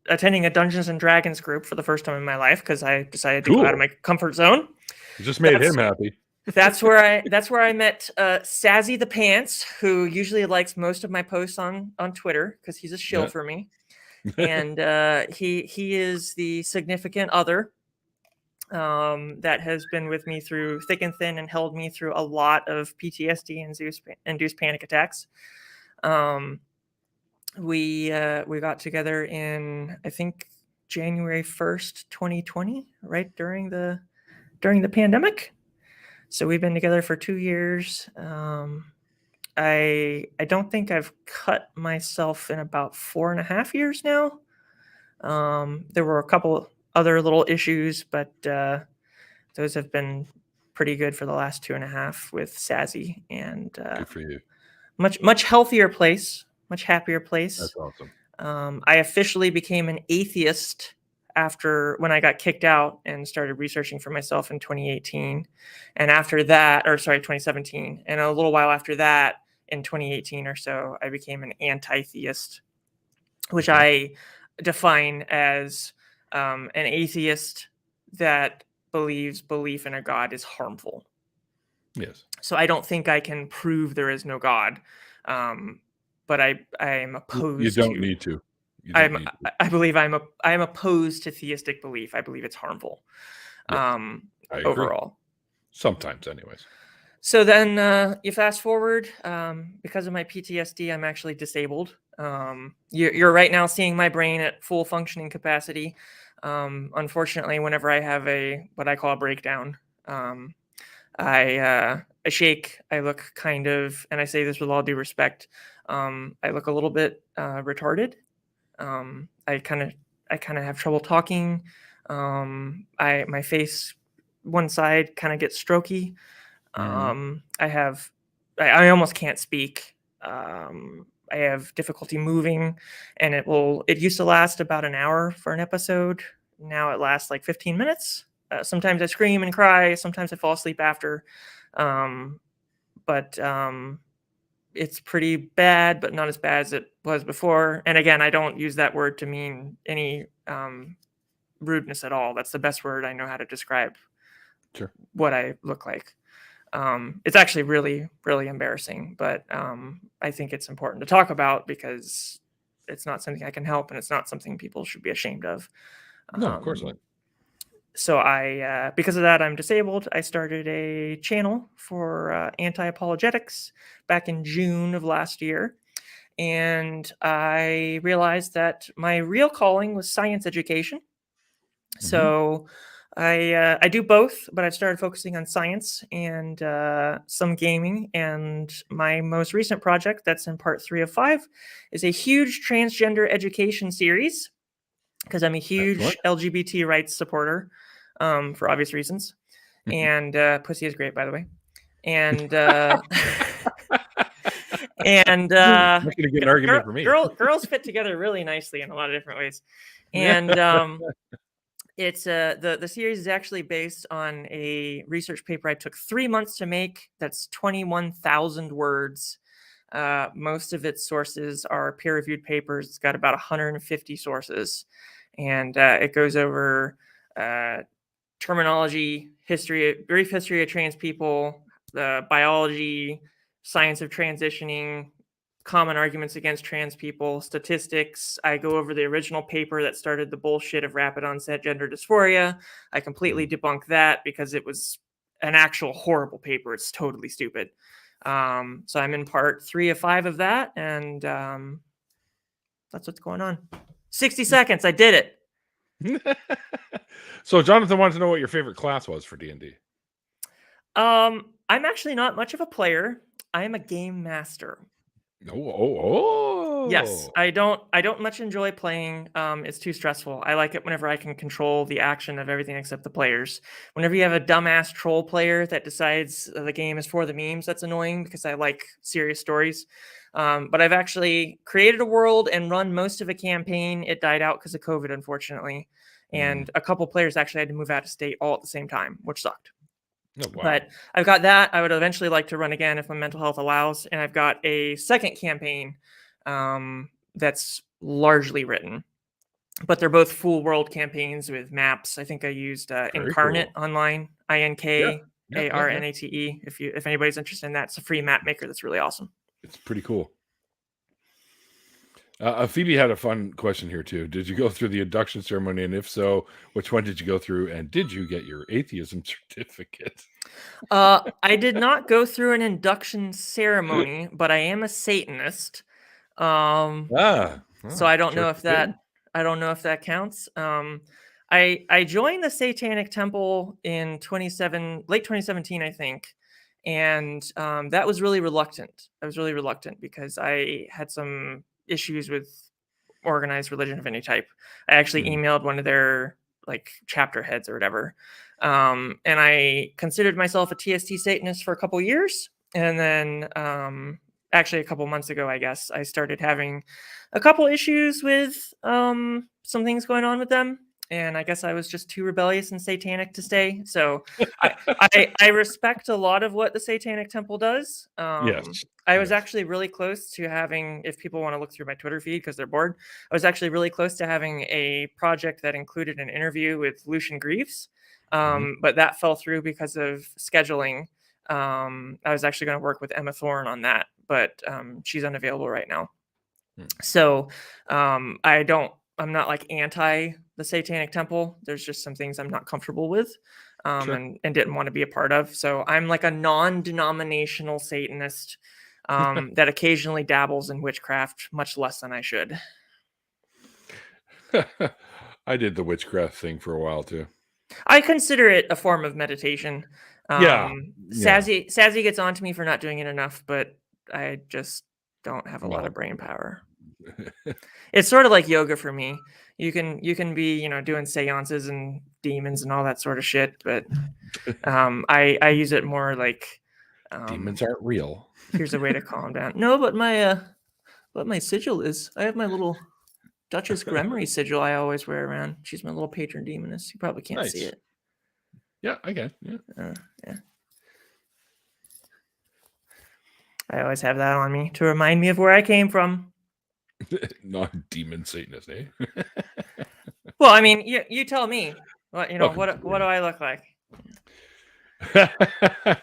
attending a Dungeons and Dragons group for the first time in my life because I decided to go out of my comfort zone. You just made him happy. That's where I met Sazzy the Pants, who usually likes most of my posts on Twitter because he's a shill for me. And he is the significant other that has been with me through thick and thin and held me through a lot of PTSD and induced panic attacks. We got together in, I think, January 1st, 2020, right during the pandemic. So we've been together for 2 years. I don't think I've cut myself in about 4.5 years now. There were a couple other little issues, but those have been pretty good for the last 2.5 with Sazzy, and good for you. Much healthier place, much happier place. That's awesome. I officially became an atheist when I got kicked out and started researching for myself in 2018. And after that, 2017. And a little while after that, in 2018 or so, I became an anti-theist, which I define as an atheist that believes belief in a God is harmful. Yes. So I don't think I can prove there is no God. But I am opposed. You don't need to. I believe I'm opposed to theistic belief. I believe it's harmful. Yes, overall. Sometimes, anyways. So then you fast forward, because of my PTSD, I'm actually disabled. You're right now seeing my brain at full functioning capacity. Unfortunately, whenever I have what I call a breakdown, I I shake, I look kind of, and I say this with all due respect, I look a little bit retarded. I kind of have trouble talking. My face, one side kind of gets strokey. I almost can't speak. I have difficulty moving, and it used to last about an hour for an episode. Now it lasts like 15 minutes. Sometimes I scream and cry. Sometimes I fall asleep after. But it's pretty bad, but not as bad as it was before. And again, I don't use that word to mean any rudeness at all. That's the best word I know how to describe what I look like. It's actually really, really embarrassing, but I think it's important to talk about because it's not something I can help, and it's not something people should be ashamed of. No, of course not. So because of that, I'm disabled. I started a channel for anti-apologetics back in June of last year. And I realized that my real calling was science education. So I do both, but I've started focusing on science and some gaming. And my most recent project, that's in part 3 of 5, is a huge transgender education series, because I'm a huge LGBT rights supporter for obvious reasons. And pussy is great, by the way. And and get an argument for me. Girls fit together really nicely in a lot of different ways. And it's the series is actually based on a research paper I took 3 months to make. That's 21,000 words. Most of its sources are peer-reviewed papers. It's got about 150 sources, and it goes over terminology, brief history of trans people, the biology, science of transitioning, common arguments against trans people, statistics. I go over the original paper that started the bullshit of rapid onset gender dysphoria. I completely debunk that because it was an actual horrible paper. It's totally stupid. So I'm in part 3 of 5 of that, and that's what's going on. 60 seconds. I did it. So Jonathan wanted to know what your favorite class was for D&D. I'm actually not much of a player. I am a game master. Yes, I don't much enjoy playing. It's too stressful. I like it whenever I can control the action of everything except the players. Whenever you have a dumbass troll player that decides the game is for the memes, that's annoying because I like serious stories. But I've actually created a world and run most of a campaign. It died out because of COVID, unfortunately. And a couple players actually had to move out of state all at the same time, which sucked. Oh, wow. But I've got that. I would eventually like to run again if my mental health allows. And I've got a second campaign that's largely written. But they're both full world campaigns with maps. I think I used Incarnate online, INKARNATE. If anybody's interested in that, it's a free map maker that's really awesome. It's pretty cool. Phoebe had a fun question here too. Did you go through the induction ceremony, and if so, which one did you go through, and did you get your atheism certificate? I did not go through an induction ceremony, but I am a Satanist. So I don't know if that counts. I joined the Satanic Temple in late 2017, I think. And that was really reluctant. I was really reluctant because I had some issues with organized religion of any type. I actually emailed one of their chapter heads or whatever. And I considered myself a TST Satanist for a couple years. And then actually a couple months ago, I guess, I started having a couple issues with some things going on with them. And I guess I was just too rebellious and satanic to stay. So I respect a lot of what the Satanic Temple does. Yes. I was actually really close to having, if people want to look through my Twitter feed because they're bored, I was actually really close to having a project that included an interview with Lucian Greaves. But that fell through because of scheduling. I was actually going to work with Emma Thorne on that, but she's unavailable right now. So I'm not anti the Satanic Temple. There's just some things I'm not comfortable with and didn't want to be a part of. So I'm like a non-denominational Satanist that occasionally dabbles in witchcraft, much less than I should. I did the witchcraft thing for a while too. I consider it a form of meditation. Yeah. Sazzy gets on to me for not doing it enough, but I just don't have a lot of brain power. It's sort of like yoga for me. You can be, you know, doing seances and demons and all that sort of shit, but I use it more like Demons aren't real. here's a way to calm down. No, but my sigil is. I have my little Duchess Gremory sigil I always wear around. She's my little patron demoness. You probably can't see Nice. it. Yeah, I can. Yeah. Yeah. I always have that on me to remind me of where I came from. Not demon Satanist, eh? Well, I mean, you tell me. What you know? Welcome What do I look like?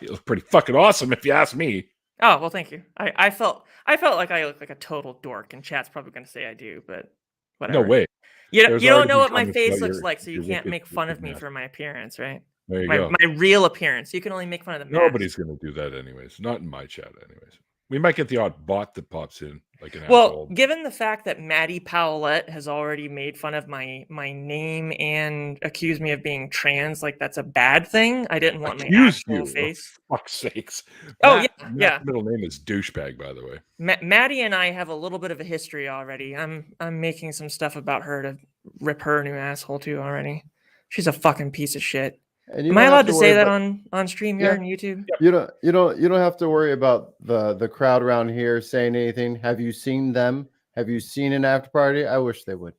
You look pretty fucking awesome, if you ask me. Oh well, thank you. I felt like I look like a total dork, and chat's probably going to say I do, but whatever. No way. You There's don't already know been what my comments face about looks your- like, so you your can't wicked- make fun of wicked me mask. for my appearance, right? There you go. My real appearance. You can only make fun of the mask. Nobody's going to do that anyways. Not in my chat anyways. We might get the odd bot that pops in like an Well, asshole. given the fact that Maddie Powlett has already made fun of my name and accused me of being trans, like that's a bad thing. I didn't want my Accused actual you? face. Fuck's sakes. Oh, Matt's yeah. middle name is douchebag, by the way. Maddie and I have a little bit of a history already. I'm making some stuff about her to rip her a new asshole too already. She's a fucking piece of shit. And you Am I don't have allowed to worry say that about- on StreamYard Yeah. and YouTube? You don't have to worry about the crowd around here saying anything. Have you seen them? Have you seen an after party? I wish they would.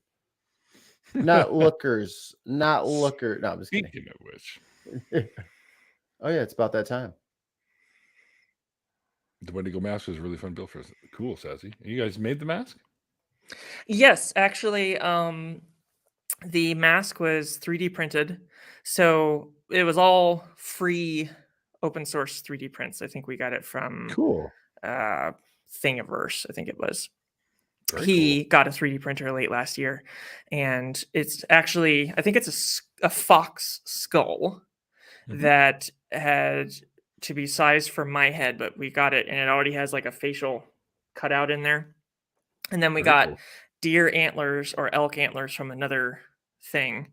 Not lookers. Not looker. No, I'm just kidding. Speaking of which, Oh yeah, it's about that time. the Wendigo mask was a really fun build for us. Cool, Sassy. You guys made the mask? Yes, actually, the mask was 3D printed, so it was all free open source 3D prints. I think we got it from Cool. Thingiverse, I think it was. Very He got a 3D printer late last year, and it's actually, I think it's a fox skull Mhm. that had to be sized for my head, but we got it, and it already has like a facial cutout in there. And then we Very got cool. deer antlers or elk antlers from another thing.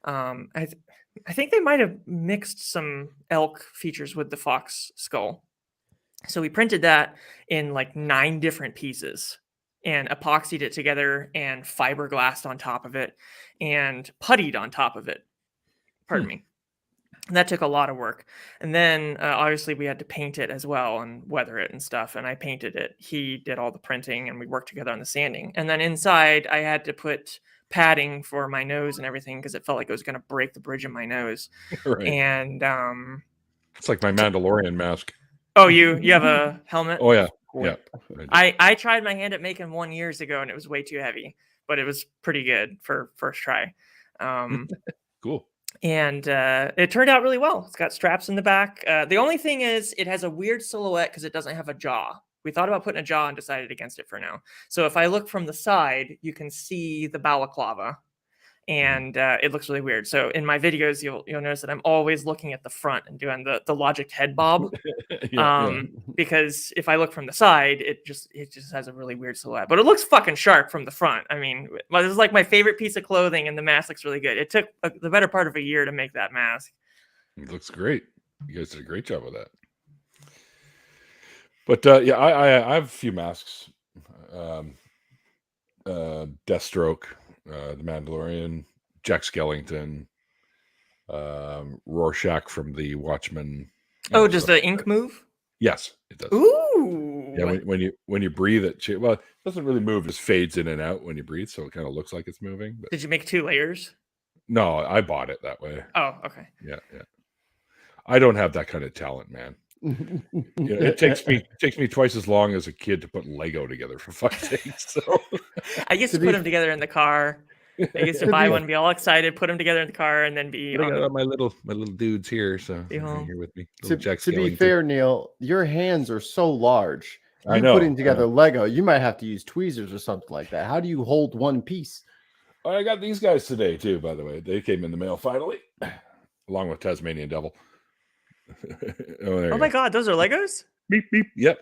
I think they might have mixed some elk features with the fox skull. So we printed that in like 9 different pieces and epoxied it together and fiberglassed on top of it and puttied on top of it. Pardon me. And that took a lot of work. And then obviously we had to paint it as well and weather it and stuff. And I painted it. He did all the printing and we worked together on the sanding. And then inside I had to put padding for my nose and everything because it felt like it was going to break the bridge of my nose. Right. And It's like my Mandalorian mask. oh, you have a helmet? Oh yeah. Yeah. I tried my hand at making one years ago and it was way too heavy, but it was pretty good for first try. Cool. And it turned out really well. It's got straps in the back. The only thing is it has a weird silhouette because it doesn't have a jaw. We thought about putting a jaw and decided against it for now. So if I look from the side, you can see the balaclava and it looks really weird. So in my videos, you'll notice that I'm always looking at the front and doing the logic head bob. Yeah. Because if I look from the side, it just has a really weird silhouette, but it looks fucking sharp from the front. I mean, this is like my favorite piece of clothing and the mask looks really good. It took the better part of a year to make that mask. It looks great. You guys did a great job with that. But yeah, I have a few masks. Deathstroke, the Mandalorian, Jack Skellington, Rorschach from the Watchmen. Oh, does the ink move? Yes, it does. Ooh. Yeah, when you breathe, it doesn't really move; it just fades in and out when you breathe, so it kind of looks like it's moving. But Did you make 2 layers? no, I bought it that way. Oh, okay. Yeah. I don't have that kind of talent, man. It takes me twice as long as a kid to put Lego together, for fuck's sake. So I used to To put be them together in the car. I used to To buy be- one, be all excited, put them together in the car, and then be look on at my little dudes here. So Be they're home. here with me. to, Little Jack to be Skellington. fair, Neil, your hands are so large. I You know, putting I together know. Lego, you might have to use tweezers or something like that. How do you hold one piece? I got these guys today too. By the way, they came in the mail finally, along with Tasmanian Devil. Oh my god, those are Legos? Beep beep. Yep.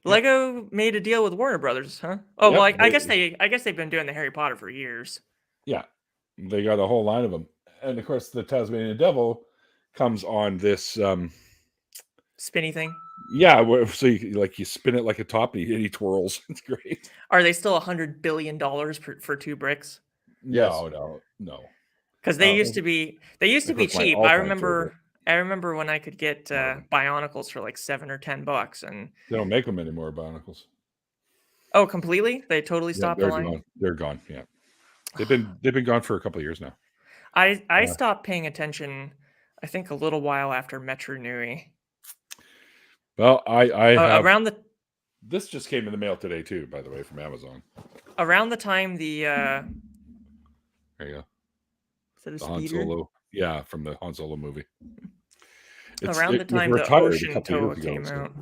Lego made a deal with Warner Brothers, huh? Oh, Yep, well, I guess they've been doing the Harry Potter for years. Yeah, they got a whole line of them. and of course the Tasmanian devil comes on this spinny thing. Yeah, so you spin it like a top and he twirls. It's great. Are they still $100 billion for 2 bricks? Yes. No. Because they used to be cheap. I remember when I could get Bionicles for like $7 or $10, and they don't make them anymore. Bionicles. Oh, completely? They totally stopped the line? Gone. They're gone. Yeah, they've been gone for a couple of years now. I stopped paying attention, I think, a little while after Metro Nui. Well, I have around the. This just came in the mail today too, by the way, from Amazon. Around the time the. There you go. Is the Han Solo, yeah, from the Han Solo movie. Around the time the Ocean Toa came out,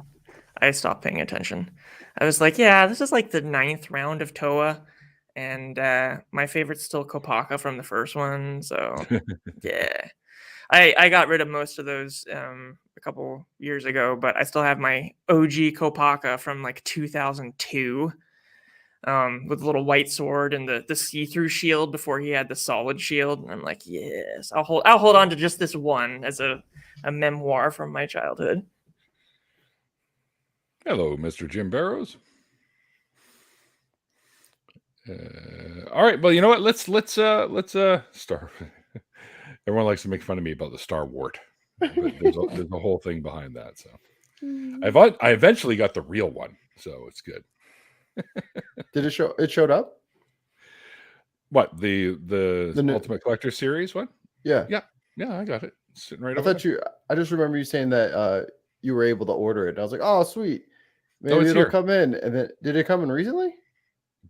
I stopped paying attention. I was like, yeah, this is like the 9th round of Toa, and my favorite's still Kopaka from the first one. So yeah, I got rid of most of those a couple years ago, but I still have my OG Kopaka from like 2002. With the little white sword and the see-through shield before he had the solid shield. And I'm like, yes, I'll hold on to just this one as a memoir from my childhood. Hello, Mr. Jim Barrows. All right, well, you know what? Let's Star. Everyone likes to make fun of me about the Star Wart, but there's a whole thing behind that. So I eventually got the real one, so it's good. Did it show? It showed up. What the Ultimate Collector Series one? Yeah. I got it. It's sitting right. I just remember you saying that you were able to order it. I was like, oh, sweet. Maybe it'll come in. And then did it come in recently?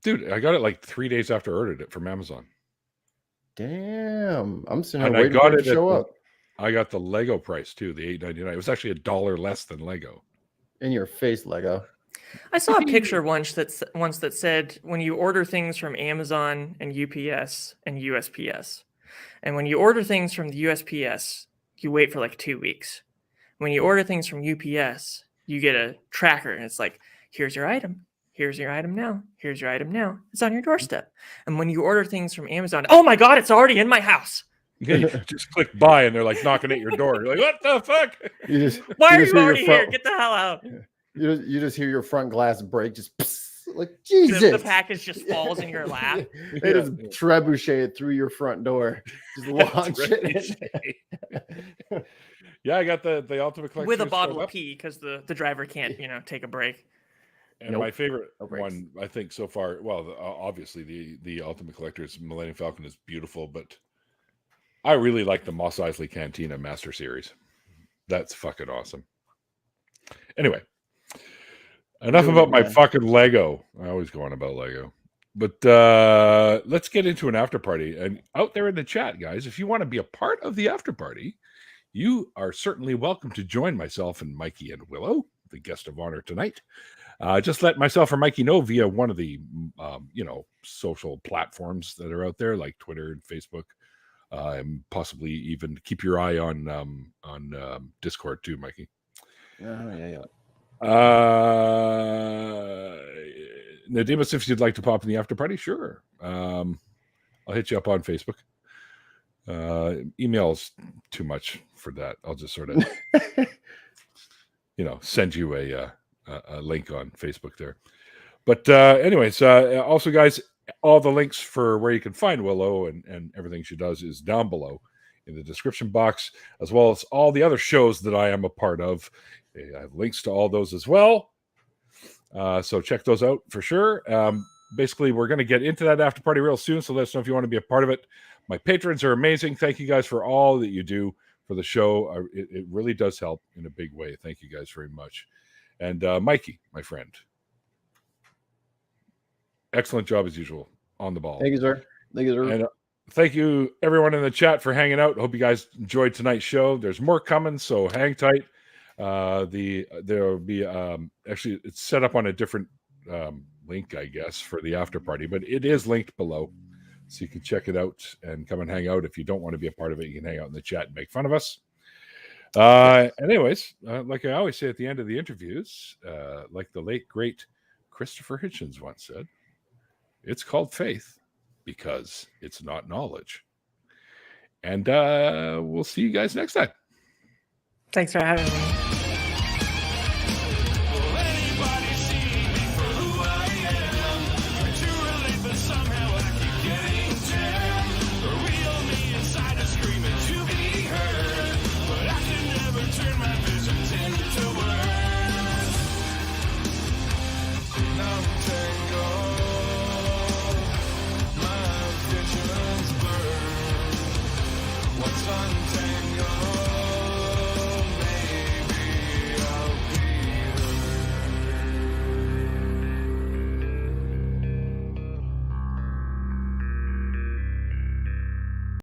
Dude, I got it like 3 days after I ordered it from Amazon. Damn, I'm sitting here waiting for it to show up. I got the Lego price too, the $8.99. It was actually $1 less than Lego. In your face, Lego. I saw a picture once that said when you order things from Amazon and UPS and USPS, and when you order things from the USPS, you wait for like 2 weeks. When you order things from UPS, you get a tracker, and it's like, here's your item. Here's your item now. Here's your item now. It's on your doorstep. And when you order things from Amazon, oh my God, it's already in my house. Yeah, you just click buy, and they're like knocking at your door. You're like, what the fuck? Why are you already here? Get the hell out. You just hear your front glass break, just like Jesus. The package just falls in your lap. They just trebuchet it through your front door. Just launch it. Yeah, I got the Ultimate Collector with a bottle of pee because the driver can't take a break. And my favorite one, I think so far, well, obviously the Ultimate Collector's Millennium Falcon is beautiful, but I really like the Mos Eisley Cantina Master Series. That's fucking awesome. Anyway, enough about my fucking Lego. I always go on about Lego. But let's get into an after party. And out there in the chat, guys, if you want to be a part of the after party, you are certainly welcome to join myself and Mikey and Willow, the guest of honor tonight. Just let myself or Mikey know via one of the social platforms that are out there, like Twitter and Facebook, and possibly even keep your eye on Discord too, Mikey. Yeah. Nadimus, if you'd like to pop in the after party, sure. I'll hit you up on Facebook. Email's too much for that. I'll just sort of, send you a link on Facebook there. But anyways, also, guys, all the links for where you can find Willow and everything she does is down below in the description box, as well as all the other shows that I am a part of. I have links to all those as well. So check those out for sure. Basically, we're going to get into that after party real soon, so let us know if you want to be a part of it. My patrons are amazing. Thank you guys for all that you do for the show. It really does help in a big way. Thank you guys very much. And Mikey, my friend, excellent job as usual on the ball. Thank you, sir. And thank you, everyone in the chat, for hanging out. Hope you guys enjoyed tonight's show. There's more coming, so hang tight. There will be actually it's set up on a different link, I guess, for the after party, but it is linked below, so you can check it out and come and hang out. If you don't want to be a part of it, you can hang out in the chat and make fun of us. Anyways, like I always say at the end of the interviews, like the late great Christopher Hitchens once said, it's called faith because it's not knowledge. And we'll see you guys next time. Thanks for having me.